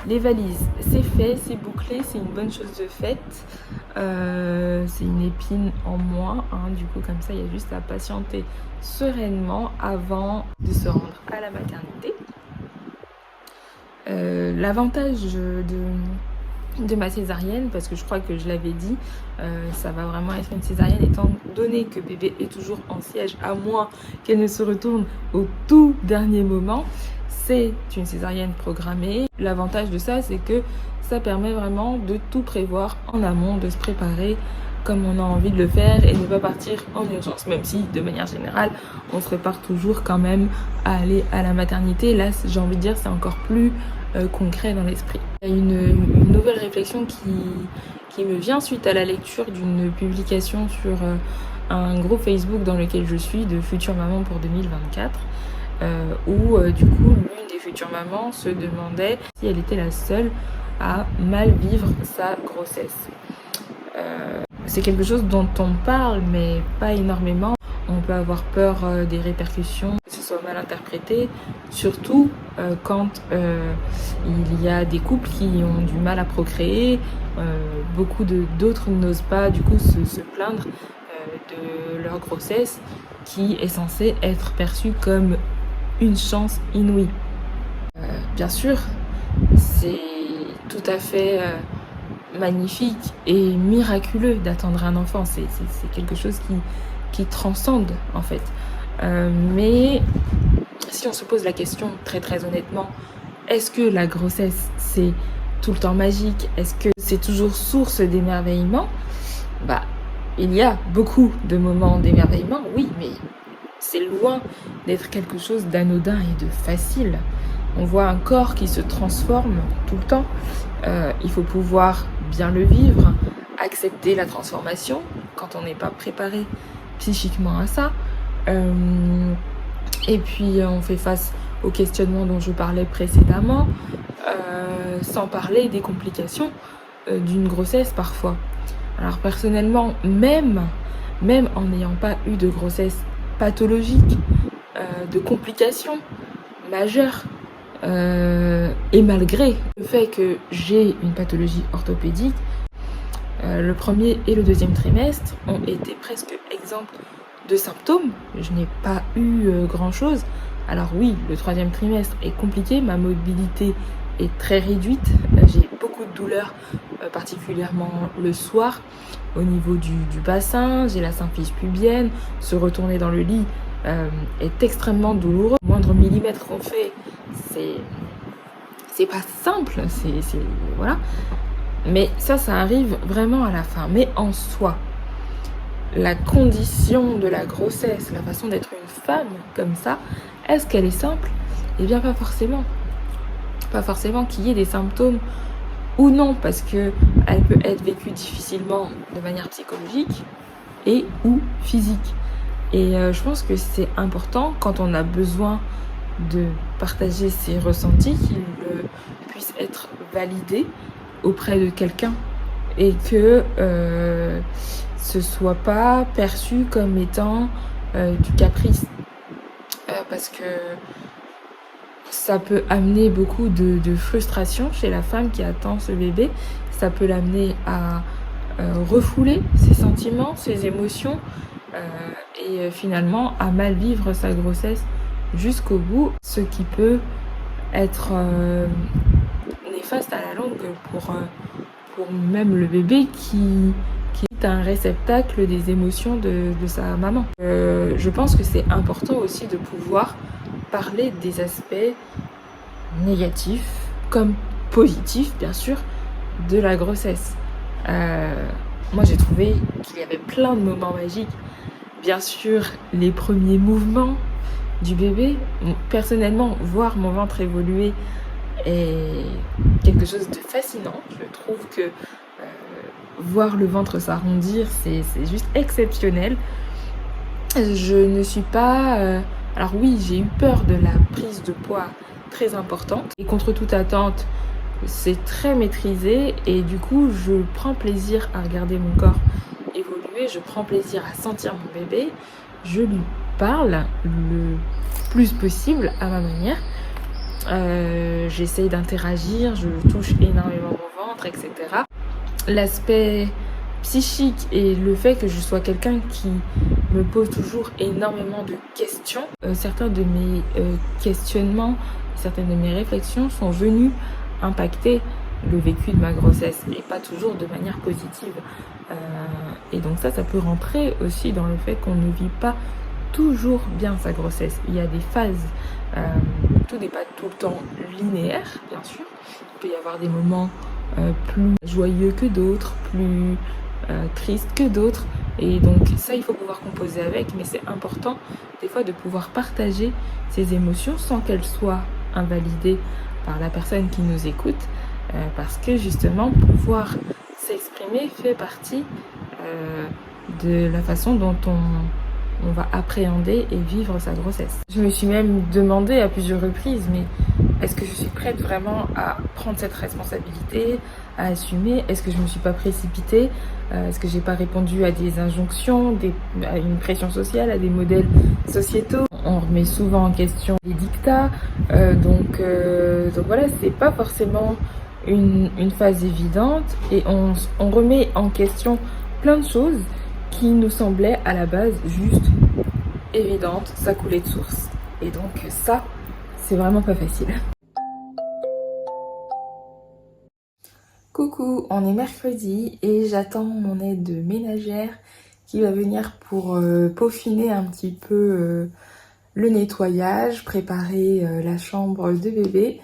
Les valises, c'est fait, c'est bouclé, c'est une bonne chose de faite. C'est une épine en moins, hein. Du coup, comme ça, il y a juste à patienter sereinement avant de se rendre à la maternité. L'avantage de ma césarienne, parce que je crois que je l'avais dit, ça va vraiment être une césarienne étant donné que bébé est toujours en siège, à moins qu'elle ne se retourne au tout dernier moment. C'est une césarienne programmée. L'avantage de ça, c'est que ça permet vraiment de tout prévoir en amont, de se préparer comme on a envie de le faire et ne pas partir en urgence, même si de manière générale on se prépare toujours quand même à aller à la maternité. Là, j'ai envie de dire, c'est encore plus concret dans l'esprit. Il y a une nouvelle réflexion qui me vient suite à la lecture d'une publication sur un groupe Facebook dans lequel je suis, de Future Maman pour 2024, où du coup l'une des futures mamans se demandait si elle était la seule à mal vivre sa grossesse. C'est quelque chose dont on parle, mais pas énormément. On peut avoir peur des répercussions, que ce soit mal interprété, surtout quand il y a des couples qui ont du mal à procréer. Beaucoup d'autres n'osent pas du coup se plaindre de leur grossesse, qui est censée être perçue comme une chance inouïe. Bien sûr, c'est tout à fait magnifique et miraculeux d'attendre un enfant. C'est quelque chose qui transcende en fait. Mais si on se pose la question très honnêtement, est-ce que la grossesse c'est tout le temps magique? Est-ce que c'est toujours source d'émerveillement? Bah, il y a beaucoup de moments d'émerveillement, oui, mais c'est loin d'être quelque chose d'anodin et de facile. On voit un corps qui se transforme tout le temps. Il faut pouvoir bien le vivre, accepter la transformation quand on n'est pas préparé psychiquement à ça. Et puis on fait face aux questionnements dont je parlais précédemment, sans parler des complications d'une grossesse parfois. Alors personnellement, même en n'ayant pas eu de grossesse pathologique, de complications majeures, et malgré le fait que j'ai une pathologie orthopédique, le premier et le deuxième trimestre ont été presque exempts de symptômes. Je n'ai pas eu grand chose. Alors oui, le troisième trimestre est compliqué, ma mobilité est très réduite, j'ai beaucoup de douleurs, particulièrement le soir au niveau du bassin, j'ai la symphyse pubienne, se retourner dans le lit est extrêmement douloureux. Le moindre millimètre qu'on fait, c'est pas simple, voilà. Mais ça arrive vraiment à la fin. Mais en soi, la condition de la grossesse, la façon d'être une femme comme ça, est-ce qu'elle est simple? Eh bien pas forcément. Pas forcément qu'il y ait des symptômes ou non, parce que elle peut être vécue difficilement de manière psychologique et ou physique. Et je pense que c'est important quand on a besoin de partager ses ressentis qu'ils puissent être validés auprès de quelqu'un et que ce soit pas perçu comme étant du caprice, parce que ça peut amener beaucoup de frustration chez la femme qui attend ce bébé. Ça peut l'amener à refouler ses sentiments, ses émotions, et finalement à mal vivre sa grossesse jusqu'au bout, ce qui peut être néfaste à la longue pour même le bébé qui est un réceptacle des émotions de sa maman. Je pense que c'est important aussi de pouvoir parler des aspects négatifs comme positifs bien sûr de la grossesse. Moi j'ai trouvé qu'il y avait plein de moments magiques. Bien sûr, les premiers mouvements du bébé, personnellement, voir mon ventre évoluer est quelque chose de fascinant. Je trouve que voir le ventre s'arrondir, c'est juste exceptionnel. Je ne suis pas... alors oui, j'ai eu peur de la prise de poids très importante. Et contre toute attente, c'est très maîtrisé. Et du coup, je prends plaisir à regarder mon corps évoluer. Je prends plaisir à sentir mon bébé. Je lui parle le plus possible à ma manière. J'essaye d'interagir, je touche énormément mon ventre, etc. L'aspect psychique et le fait que je sois quelqu'un qui me pose toujours énormément de questions, certains de mes questionnements, certaines de mes réflexions sont venus impacter le vécu de ma grossesse et pas toujours de manière positive. Et donc ça peut rentrer aussi dans le fait qu'on ne vit pas toujours bien sa grossesse. Il y a des phases, tout n'est pas tout le temps linéaire, bien sûr. Il peut y avoir des moments plus joyeux que d'autres, plus tristes que d'autres. Et donc ça, il faut pouvoir composer avec, mais c'est important des fois de pouvoir partager ces émotions sans qu'elles soient invalidées par la personne qui nous écoute, parce que justement, pouvoir s'exprimer fait partie de la façon dont on va appréhender et vivre sa grossesse. Je me suis même demandé à plusieurs reprises, mais est-ce que je suis prête vraiment à prendre cette responsabilité, à assumer? Est-ce que je me suis pas précipitée? Est-ce que j'ai pas répondu à des injonctions, à une pression sociale, à des modèles sociétaux? On remet souvent en question les dictats, donc voilà, c'est pas forcément une phase évidente, et on remet en question plein de choses qui nous semblaient à la base juste évidentes, ça coulait de source. Et donc ça, c'est vraiment pas facile. Coucou, on est mercredi et j'attends mon aide ménagère qui va venir pour peaufiner un petit peu le nettoyage, préparer la chambre de bébé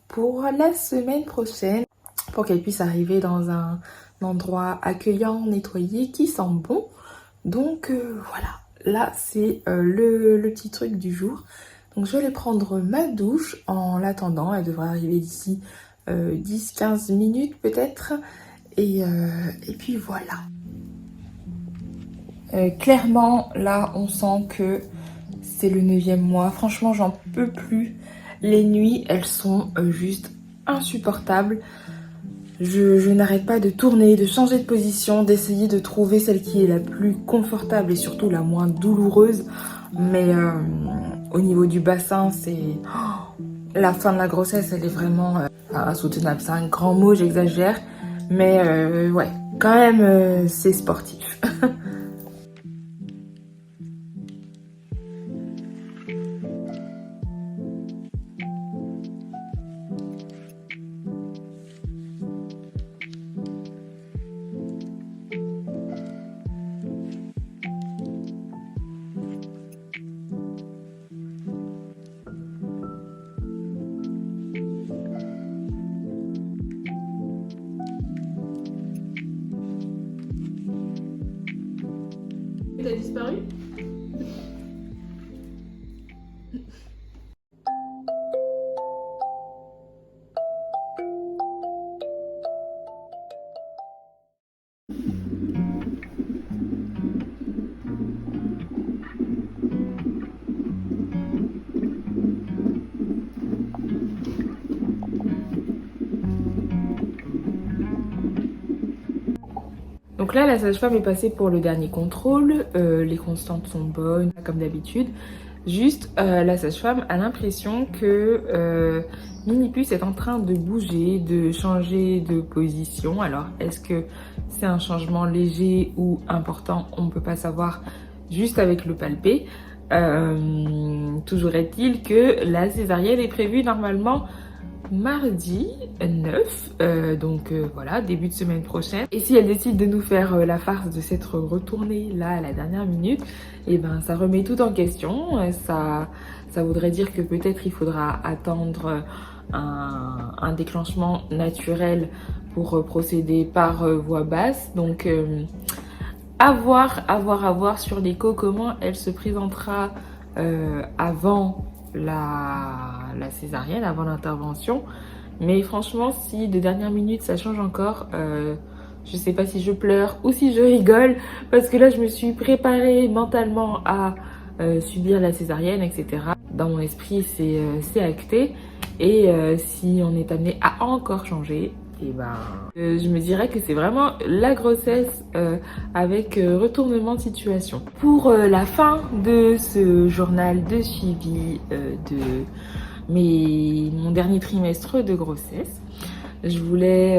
pour la semaine prochaine, pour qu'elle puisse arriver dans un endroit accueillant, nettoyé, qui sent bon. Donc voilà, là c'est le petit truc du jour. Donc je vais aller prendre ma douche en l'attendant, elle devrait arriver d'ici 10-15 minutes peut-être. Et puis voilà. Clairement, là, on sent que c'est le 9e mois. Franchement, j'en peux plus. Les nuits, elles sont juste insupportables. Je n'arrête pas de tourner, de changer de position, d'essayer de trouver celle qui est la plus confortable et surtout la moins douloureuse. Mais au niveau du bassin, c'est... la fin de la grossesse, elle est vraiment insoutenable. C'est un grand mot, j'exagère. Mais ouais, quand même, c'est sportif. T'as disparu? Donc là, la sage-femme est passée pour le dernier contrôle. Les constantes sont bonnes, comme d'habitude. Juste, la sage-femme a l'impression que Mini-Puce est en train de bouger, de changer de position. Alors, est-ce que c'est un changement léger ou important? On ne peut pas savoir juste avec le palpé. Toujours est-il que la césarienne est prévue normalement mardi 9, donc voilà, début de semaine prochaine. Et si elle décide de nous faire la farce de s'être retournée là à la dernière minute, et ben ça remet tout en question. Ça voudrait dire que peut-être il faudra attendre un déclenchement naturel pour procéder par voie basse. Donc à voir sur l'écho comment elle se présentera avant la césarienne, avant l'intervention. Mais franchement, si de dernière minute ça change encore, je sais pas si je pleure ou si je rigole, parce que là je me suis préparée mentalement à subir la césarienne, etc. Dans mon esprit c'est acté, et si on est amené à encore changer, et ben je me dirais que c'est vraiment la grossesse avec retournement de situation. Pour la fin de ce journal de suivi de mon dernier trimestre de grossesse, je voulais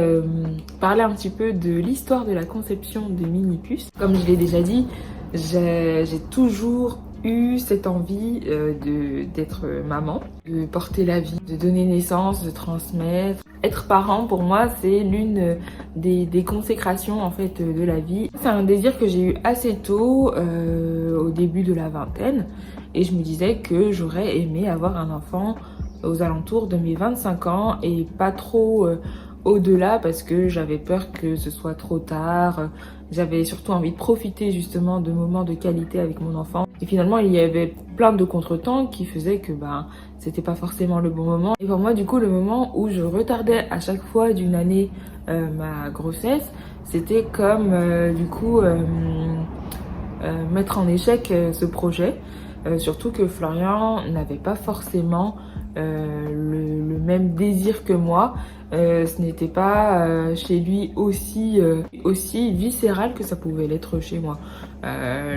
parler un petit peu de l'histoire de la conception de Mini-Puce. Comme je l'ai déjà dit, j'ai toujours eu cette envie d'être maman, de porter la vie, de donner naissance, de transmettre. Être parent, pour moi, c'est l'une des consécrations en fait de la vie. C'est un désir que j'ai eu assez tôt, au début de la vingtaine, et je me disais que j'aurais aimé avoir un enfant aux alentours de mes 25 ans et pas trop au-delà, parce que j'avais peur que ce soit trop tard. J'avais surtout envie de profiter justement de moments de qualité avec mon enfant. Et finalement, il y avait plein de contretemps qui faisaient que c'était pas forcément le bon moment. Et pour moi, du coup, le moment où je retardais à chaque fois d'une année ma grossesse, c'était comme mettre en échec ce projet. Surtout que Florian n'avait pas forcément le même désir que moi. Ce n'était pas chez lui aussi viscéral que ça pouvait l'être chez moi.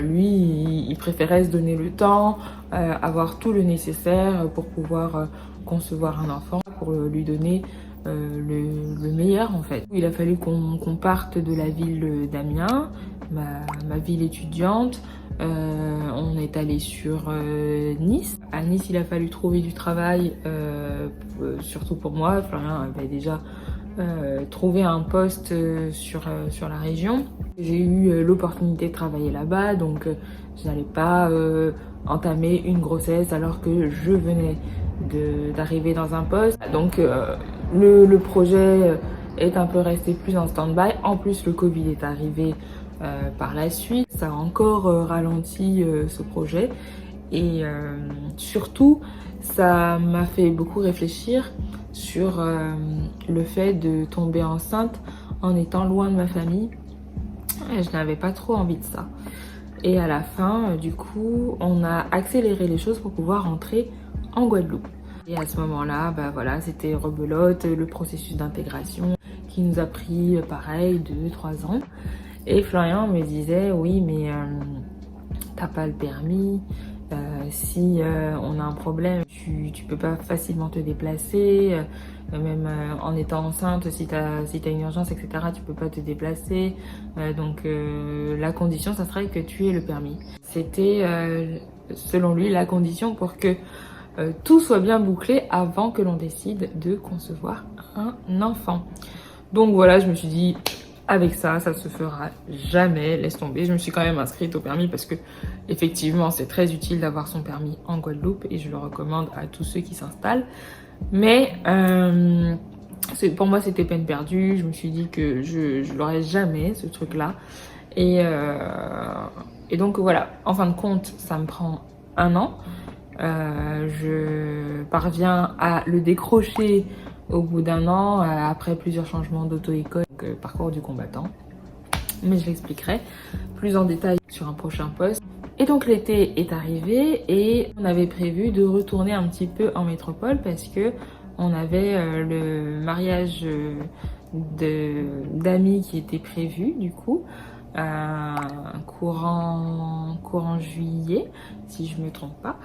Lui, il préférait se donner le temps, avoir tout le nécessaire pour pouvoir concevoir un enfant, pour lui donner le meilleur en fait. Il a fallu qu'on parte de la ville d'Amiens, ma ville étudiante. On est allé sur Nice. À Nice, il a fallu trouver du travail, surtout pour moi. Florian avait déjà trouvé un poste sur la région. J'ai eu l'opportunité de travailler là-bas, donc je n'allais pas entamer une grossesse alors que je venais d'arriver dans un poste. Donc le projet est un peu resté plus en stand-by. En plus, le Covid est arrivé par la suite. Ça a encore ralenti ce projet. Et surtout, ça m'a fait beaucoup réfléchir sur le fait de tomber enceinte en étant loin de ma famille. Et je n'avais pas trop envie de ça. Et à la fin, du coup, on a accéléré les choses pour pouvoir rentrer en Guadeloupe. Et à ce moment-là, bah voilà, c'était rebelote, le processus d'intégration qui nous a pris, pareil, 2-3 ans. Et Florian me disait, oui, mais t'as pas le permis, si on a un problème, tu peux pas facilement te déplacer, même en étant enceinte, si t'as une urgence, etc., tu peux pas te déplacer. Donc la condition, ça serait que tu aies le permis. C'était, selon lui, la condition pour que tout soit bien bouclé avant que l'on décide de concevoir un enfant. Donc voilà, je me suis dit, avec ça se fera jamais, laisse tomber. Je me suis quand même inscrite au permis parce que effectivement c'est très utile d'avoir son permis en Guadeloupe et je le recommande à tous ceux qui s'installent. Mais pour moi c'était peine perdue, je me suis dit que je l'aurais jamais ce truc là. Et donc voilà, en fin de compte ça me prend 1 an. Je parviens à le décrocher au bout d'1 an, après plusieurs changements d'auto-école, donc parcours du combattant. Mais je l'expliquerai plus en détail sur un prochain post. Et donc l'été est arrivé et on avait prévu de retourner un petit peu en métropole parce que on avait le mariage d'amis qui était prévu du coup. Courant juillet, si je me trompe pas.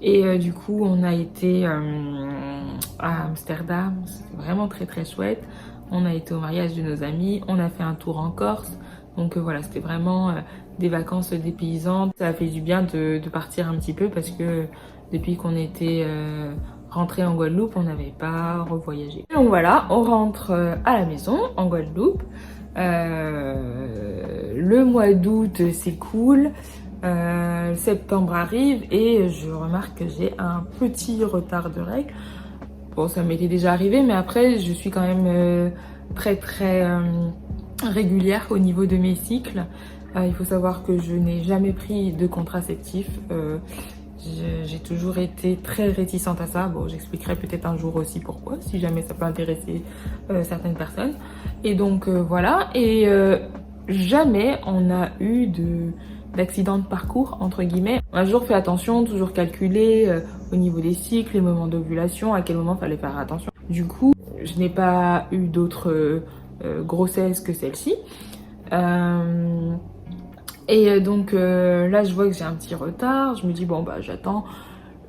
Et du coup, on a été à Amsterdam, c'était vraiment très très chouette. On a été au mariage de nos amis, on a fait un tour en Corse. Donc voilà, c'était vraiment des vacances dépaysantes. Ça a fait du bien de partir un petit peu parce que depuis qu'on était rentré en Guadeloupe, on n'avait pas revoyagé. Donc voilà, on rentre à la maison en Guadeloupe. Le mois d'août s'écoule, septembre arrive et je remarque que j'ai un petit retard de règles. Bon, ça m'était déjà arrivé, mais après je suis quand même très régulière au niveau de mes cycles. Il faut savoir que je n'ai jamais pris de contraceptif. J'ai toujours été très réticente à ça. Bon, j'expliquerai peut-être un jour aussi pourquoi, si jamais ça peut intéresser certaines personnes. Et donc voilà, et jamais on a eu d'accident de parcours, entre guillemets. On a toujours fait attention, toujours calculé au niveau des cycles, les moments d'ovulation, à quel moment fallait faire attention. Du coup, je n'ai pas eu d'autres grossesses que celle-ci. Et donc là je vois que j'ai un petit retard, je me dis bon bah j'attends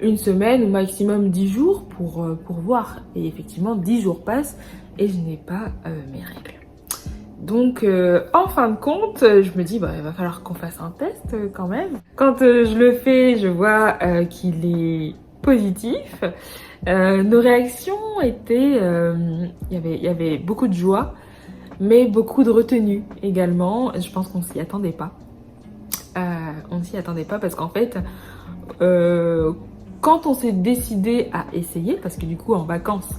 1 semaine ou maximum 10 jours pour voir. Et effectivement 10 jours passent et je n'ai pas mes règles. Donc en fin de compte je me dis bah il va falloir qu'on fasse un test quand même. Quand je le fais je vois qu'il est positif. Nos réactions étaient, il y avait beaucoup de joie mais beaucoup de retenue également. Je pense qu'on s'y attendait pas. On s'y attendait pas parce qu'en fait, quand on s'est décidé à essayer, parce que du coup en vacances,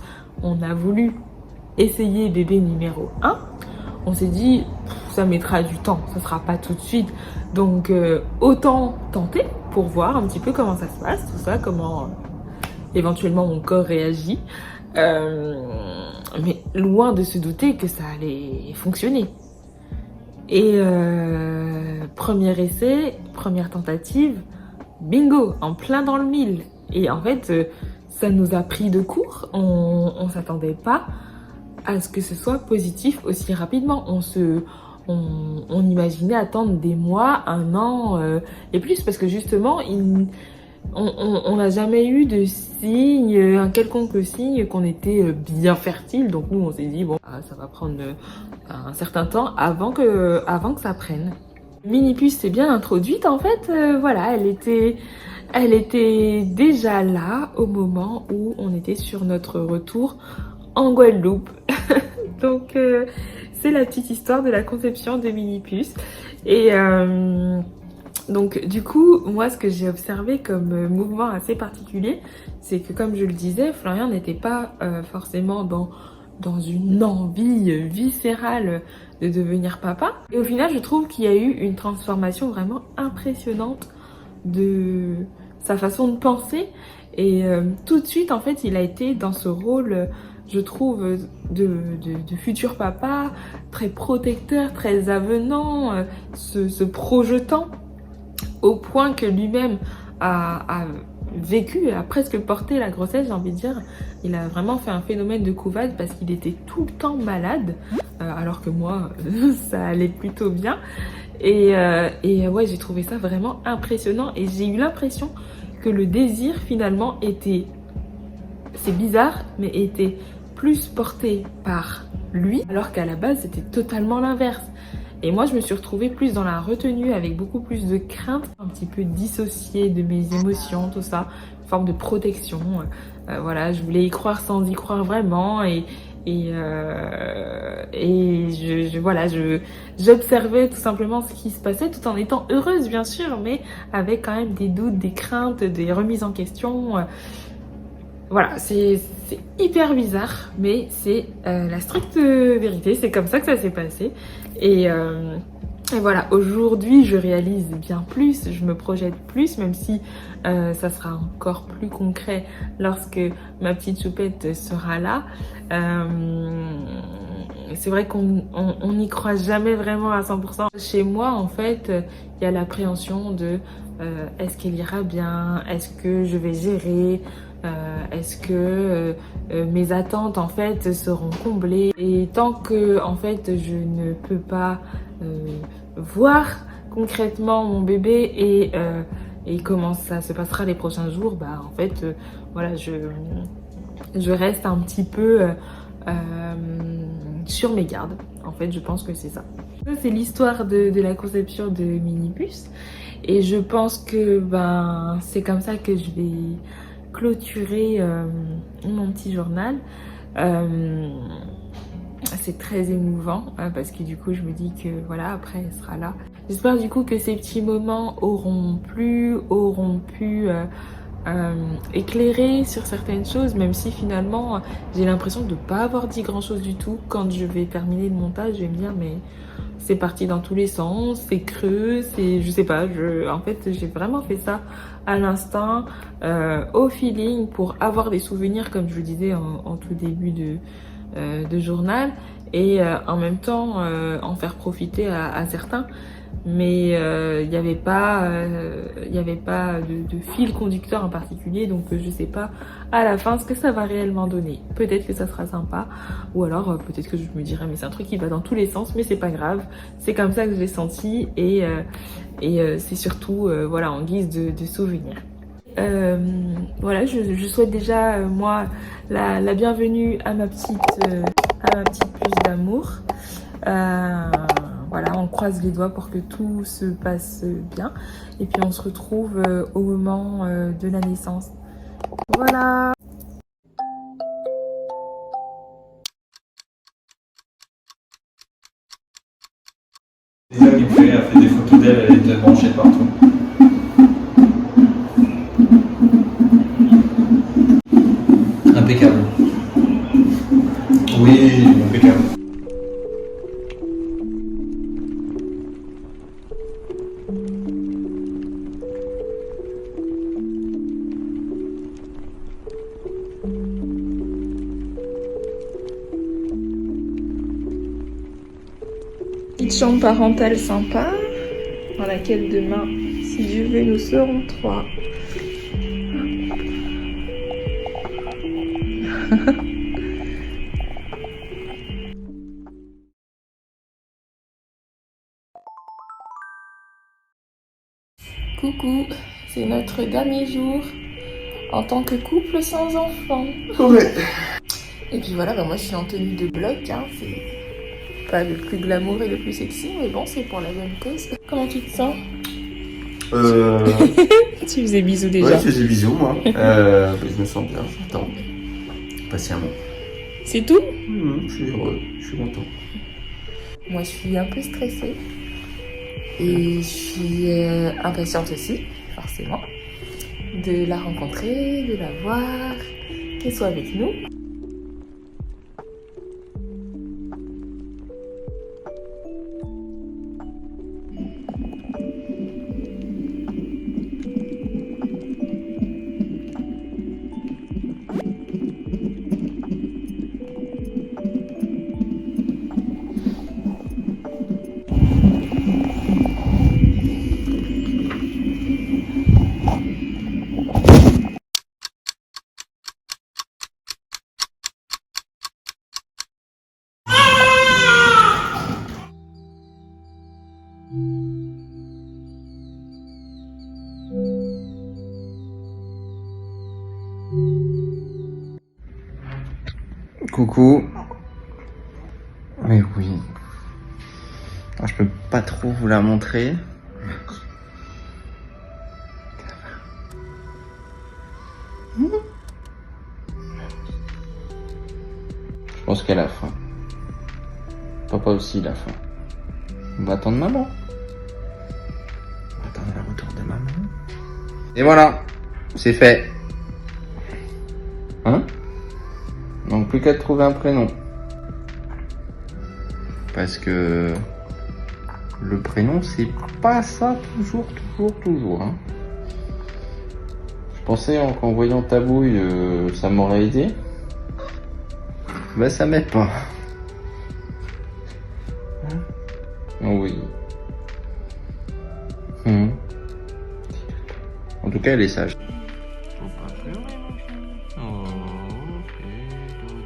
on a voulu essayer bébé numéro 1, on s'est dit ça mettra du temps, ça sera pas tout de suite. Donc autant tenter pour voir un petit peu comment ça se passe, tout ça, comment éventuellement mon corps réagit. Mais loin de se douter que ça allait fonctionner. Et premier essai, première tentative, bingo, en plein dans le mille. Et en fait, ça nous a pris de court. On s'attendait pas à ce que ce soit positif aussi rapidement. On imaginait attendre des mois, 1 an et plus, parce que justement, on n'a jamais eu de signe, un quelconque signe qu'on était bien fertile. Donc nous, on s'est dit, bon, ça va prendre un certain temps avant que ça prenne. Mini-puce s'est bien introduite en fait, voilà, elle était déjà là au moment où on était sur notre retour en Guadeloupe. Donc c'est la petite histoire de la conception de Mini-puce. Et Donc du coup, moi ce que j'ai observé comme mouvement assez particulier, c'est que comme je le disais, Florian n'était pas forcément dans une envie viscérale de devenir papa. Et au final, je trouve qu'il y a eu une transformation vraiment impressionnante de sa façon de penser. Et tout de suite, en fait, il a été dans ce rôle, je trouve, de futur papa, très protecteur, très avenant, se projetant, au point que lui-même a vécu, a presque porté la grossesse, j'ai envie de dire. Il a vraiment fait un phénomène de couvade parce qu'il était tout le temps malade, alors que moi, ça allait plutôt bien. Et ouais, j'ai trouvé ça vraiment impressionnant et j'ai eu l'impression que le désir finalement était, c'est bizarre, mais était plus porté par lui, alors qu'à la base c'était totalement l'inverse. Et moi je me suis retrouvée plus dans la retenue avec beaucoup plus de crainte, un petit peu dissociée de mes émotions, tout ça, une forme de protection. Voilà, je voulais y croire sans y croire vraiment j'observais tout simplement ce qui se passait tout en étant heureuse bien sûr, mais avec quand même des doutes, des craintes, des remises en question. Voilà, c'est hyper bizarre, mais c'est la stricte vérité, c'est comme ça que ça s'est passé. Et voilà, aujourd'hui je réalise bien plus, je me projette plus, même si ça sera encore plus concret lorsque ma petite choupette sera là. C'est vrai qu'on n'y croit jamais vraiment à 100%. Chez moi, en fait, il y a l'appréhension de est-ce qu'elle ira bien, est-ce que je vais gérer, est-ce que mes attentes en fait seront comblées. Et tant que en fait je ne peux pas voir concrètement mon bébé et comment ça se passera les prochains jours, bah en fait voilà, je reste un petit peu sur mes gardes. En fait, je pense que c'est ça. Ça, c'est l'histoire de la conception de Minipuce. Et je pense que ben, c'est comme ça que je vais clôturer mon petit journal. C'est très émouvant parce que du coup je me dis que voilà, après elle sera là. J'espère du coup que ces petits moments auront pu éclairer sur certaines choses, même si finalement j'ai l'impression de ne pas avoir dit grand chose du tout. Quand je vais terminer le montage, je vais me dire mais c'est parti dans tous les sens, c'est creux, c'est je sais pas, en fait j'ai vraiment fait ça à l'instinct, au feeling, pour avoir des souvenirs comme je vous disais en tout début de journal, et en même temps en faire profiter à certains. Mais il n'y avait pas de fil conducteur en particulier, donc je sais pas à la fin ce que ça va réellement donner. Peut-être que ça sera sympa, ou alors peut-être que je me dirais mais c'est un truc qui va dans tous les sens, mais c'est pas grave, c'est comme ça que je l'ai senti, et c'est surtout voilà, en guise de souvenir. Voilà, je souhaite déjà moi la bienvenue à ma petite puce d'amour. Voilà, on croise les doigts pour que tout se passe bien. Et puis on se retrouve au moment de la naissance. Voilà. Lisa qui a fait des photos d'elle, elle était branchée partout. Impeccable. Oui, impeccable. Petite chambre parentale sympa, dans laquelle demain, si Dieu veut, nous serons 3. Coucou, c'est notre dernier jour en tant que couple sans enfant. Ouais. Et puis voilà, bah moi je suis en tenue de bloc, hein, c'est pas le plus glamour et le plus sexy, mais bon, c'est pour la bonne cause. Comment tu te sens? Tu faisais bisous déjà. Ouais, je faisais bisous moi. Je me sens bien, j'attends patiemment. C'est tout? Je suis heureux, je suis content. Moi je suis un peu stressée. Et je suis impatiente aussi, forcément, de la rencontrer, de la voir, qu'elle soit avec nous. Coucou. Mais oui. Alors, je peux pas trop vous la montrer. Je pense qu'elle a faim. Papa aussi il a faim. On va attendre maman. On va attendre le retour de maman. Et voilà, c'est fait. Hein? Donc plus qu'à trouver un prénom. Parce que le prénom c'est pas ça toujours. Hein. Je pensais qu'en voyant ta bouille ça m'aurait aidé. Ben ça m'aide pas. Hein? Oh oui. En tout cas elle est sage. Faut pas pleurer mon chat. Oh, fais dodo.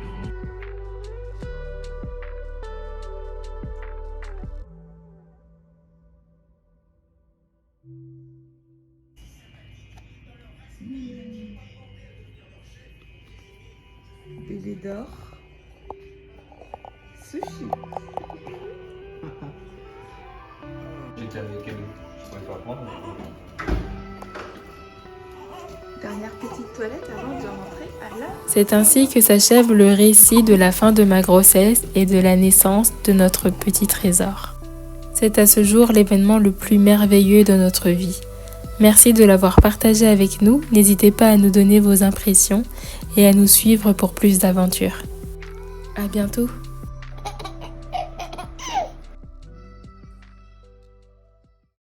Bébé dort. Sushi. J'étais avec elle, je pouvais pas prendre. Dernière petite toilette avant de rentrer à la... C'est ainsi que s'achève le récit de la fin de ma grossesse et de la naissance de notre petit trésor. C'est à ce jour l'événement le plus merveilleux de notre vie. Merci de l'avoir partagé avec nous, n'hésitez pas à nous donner vos impressions et à nous suivre pour plus d'aventures. À bientôt!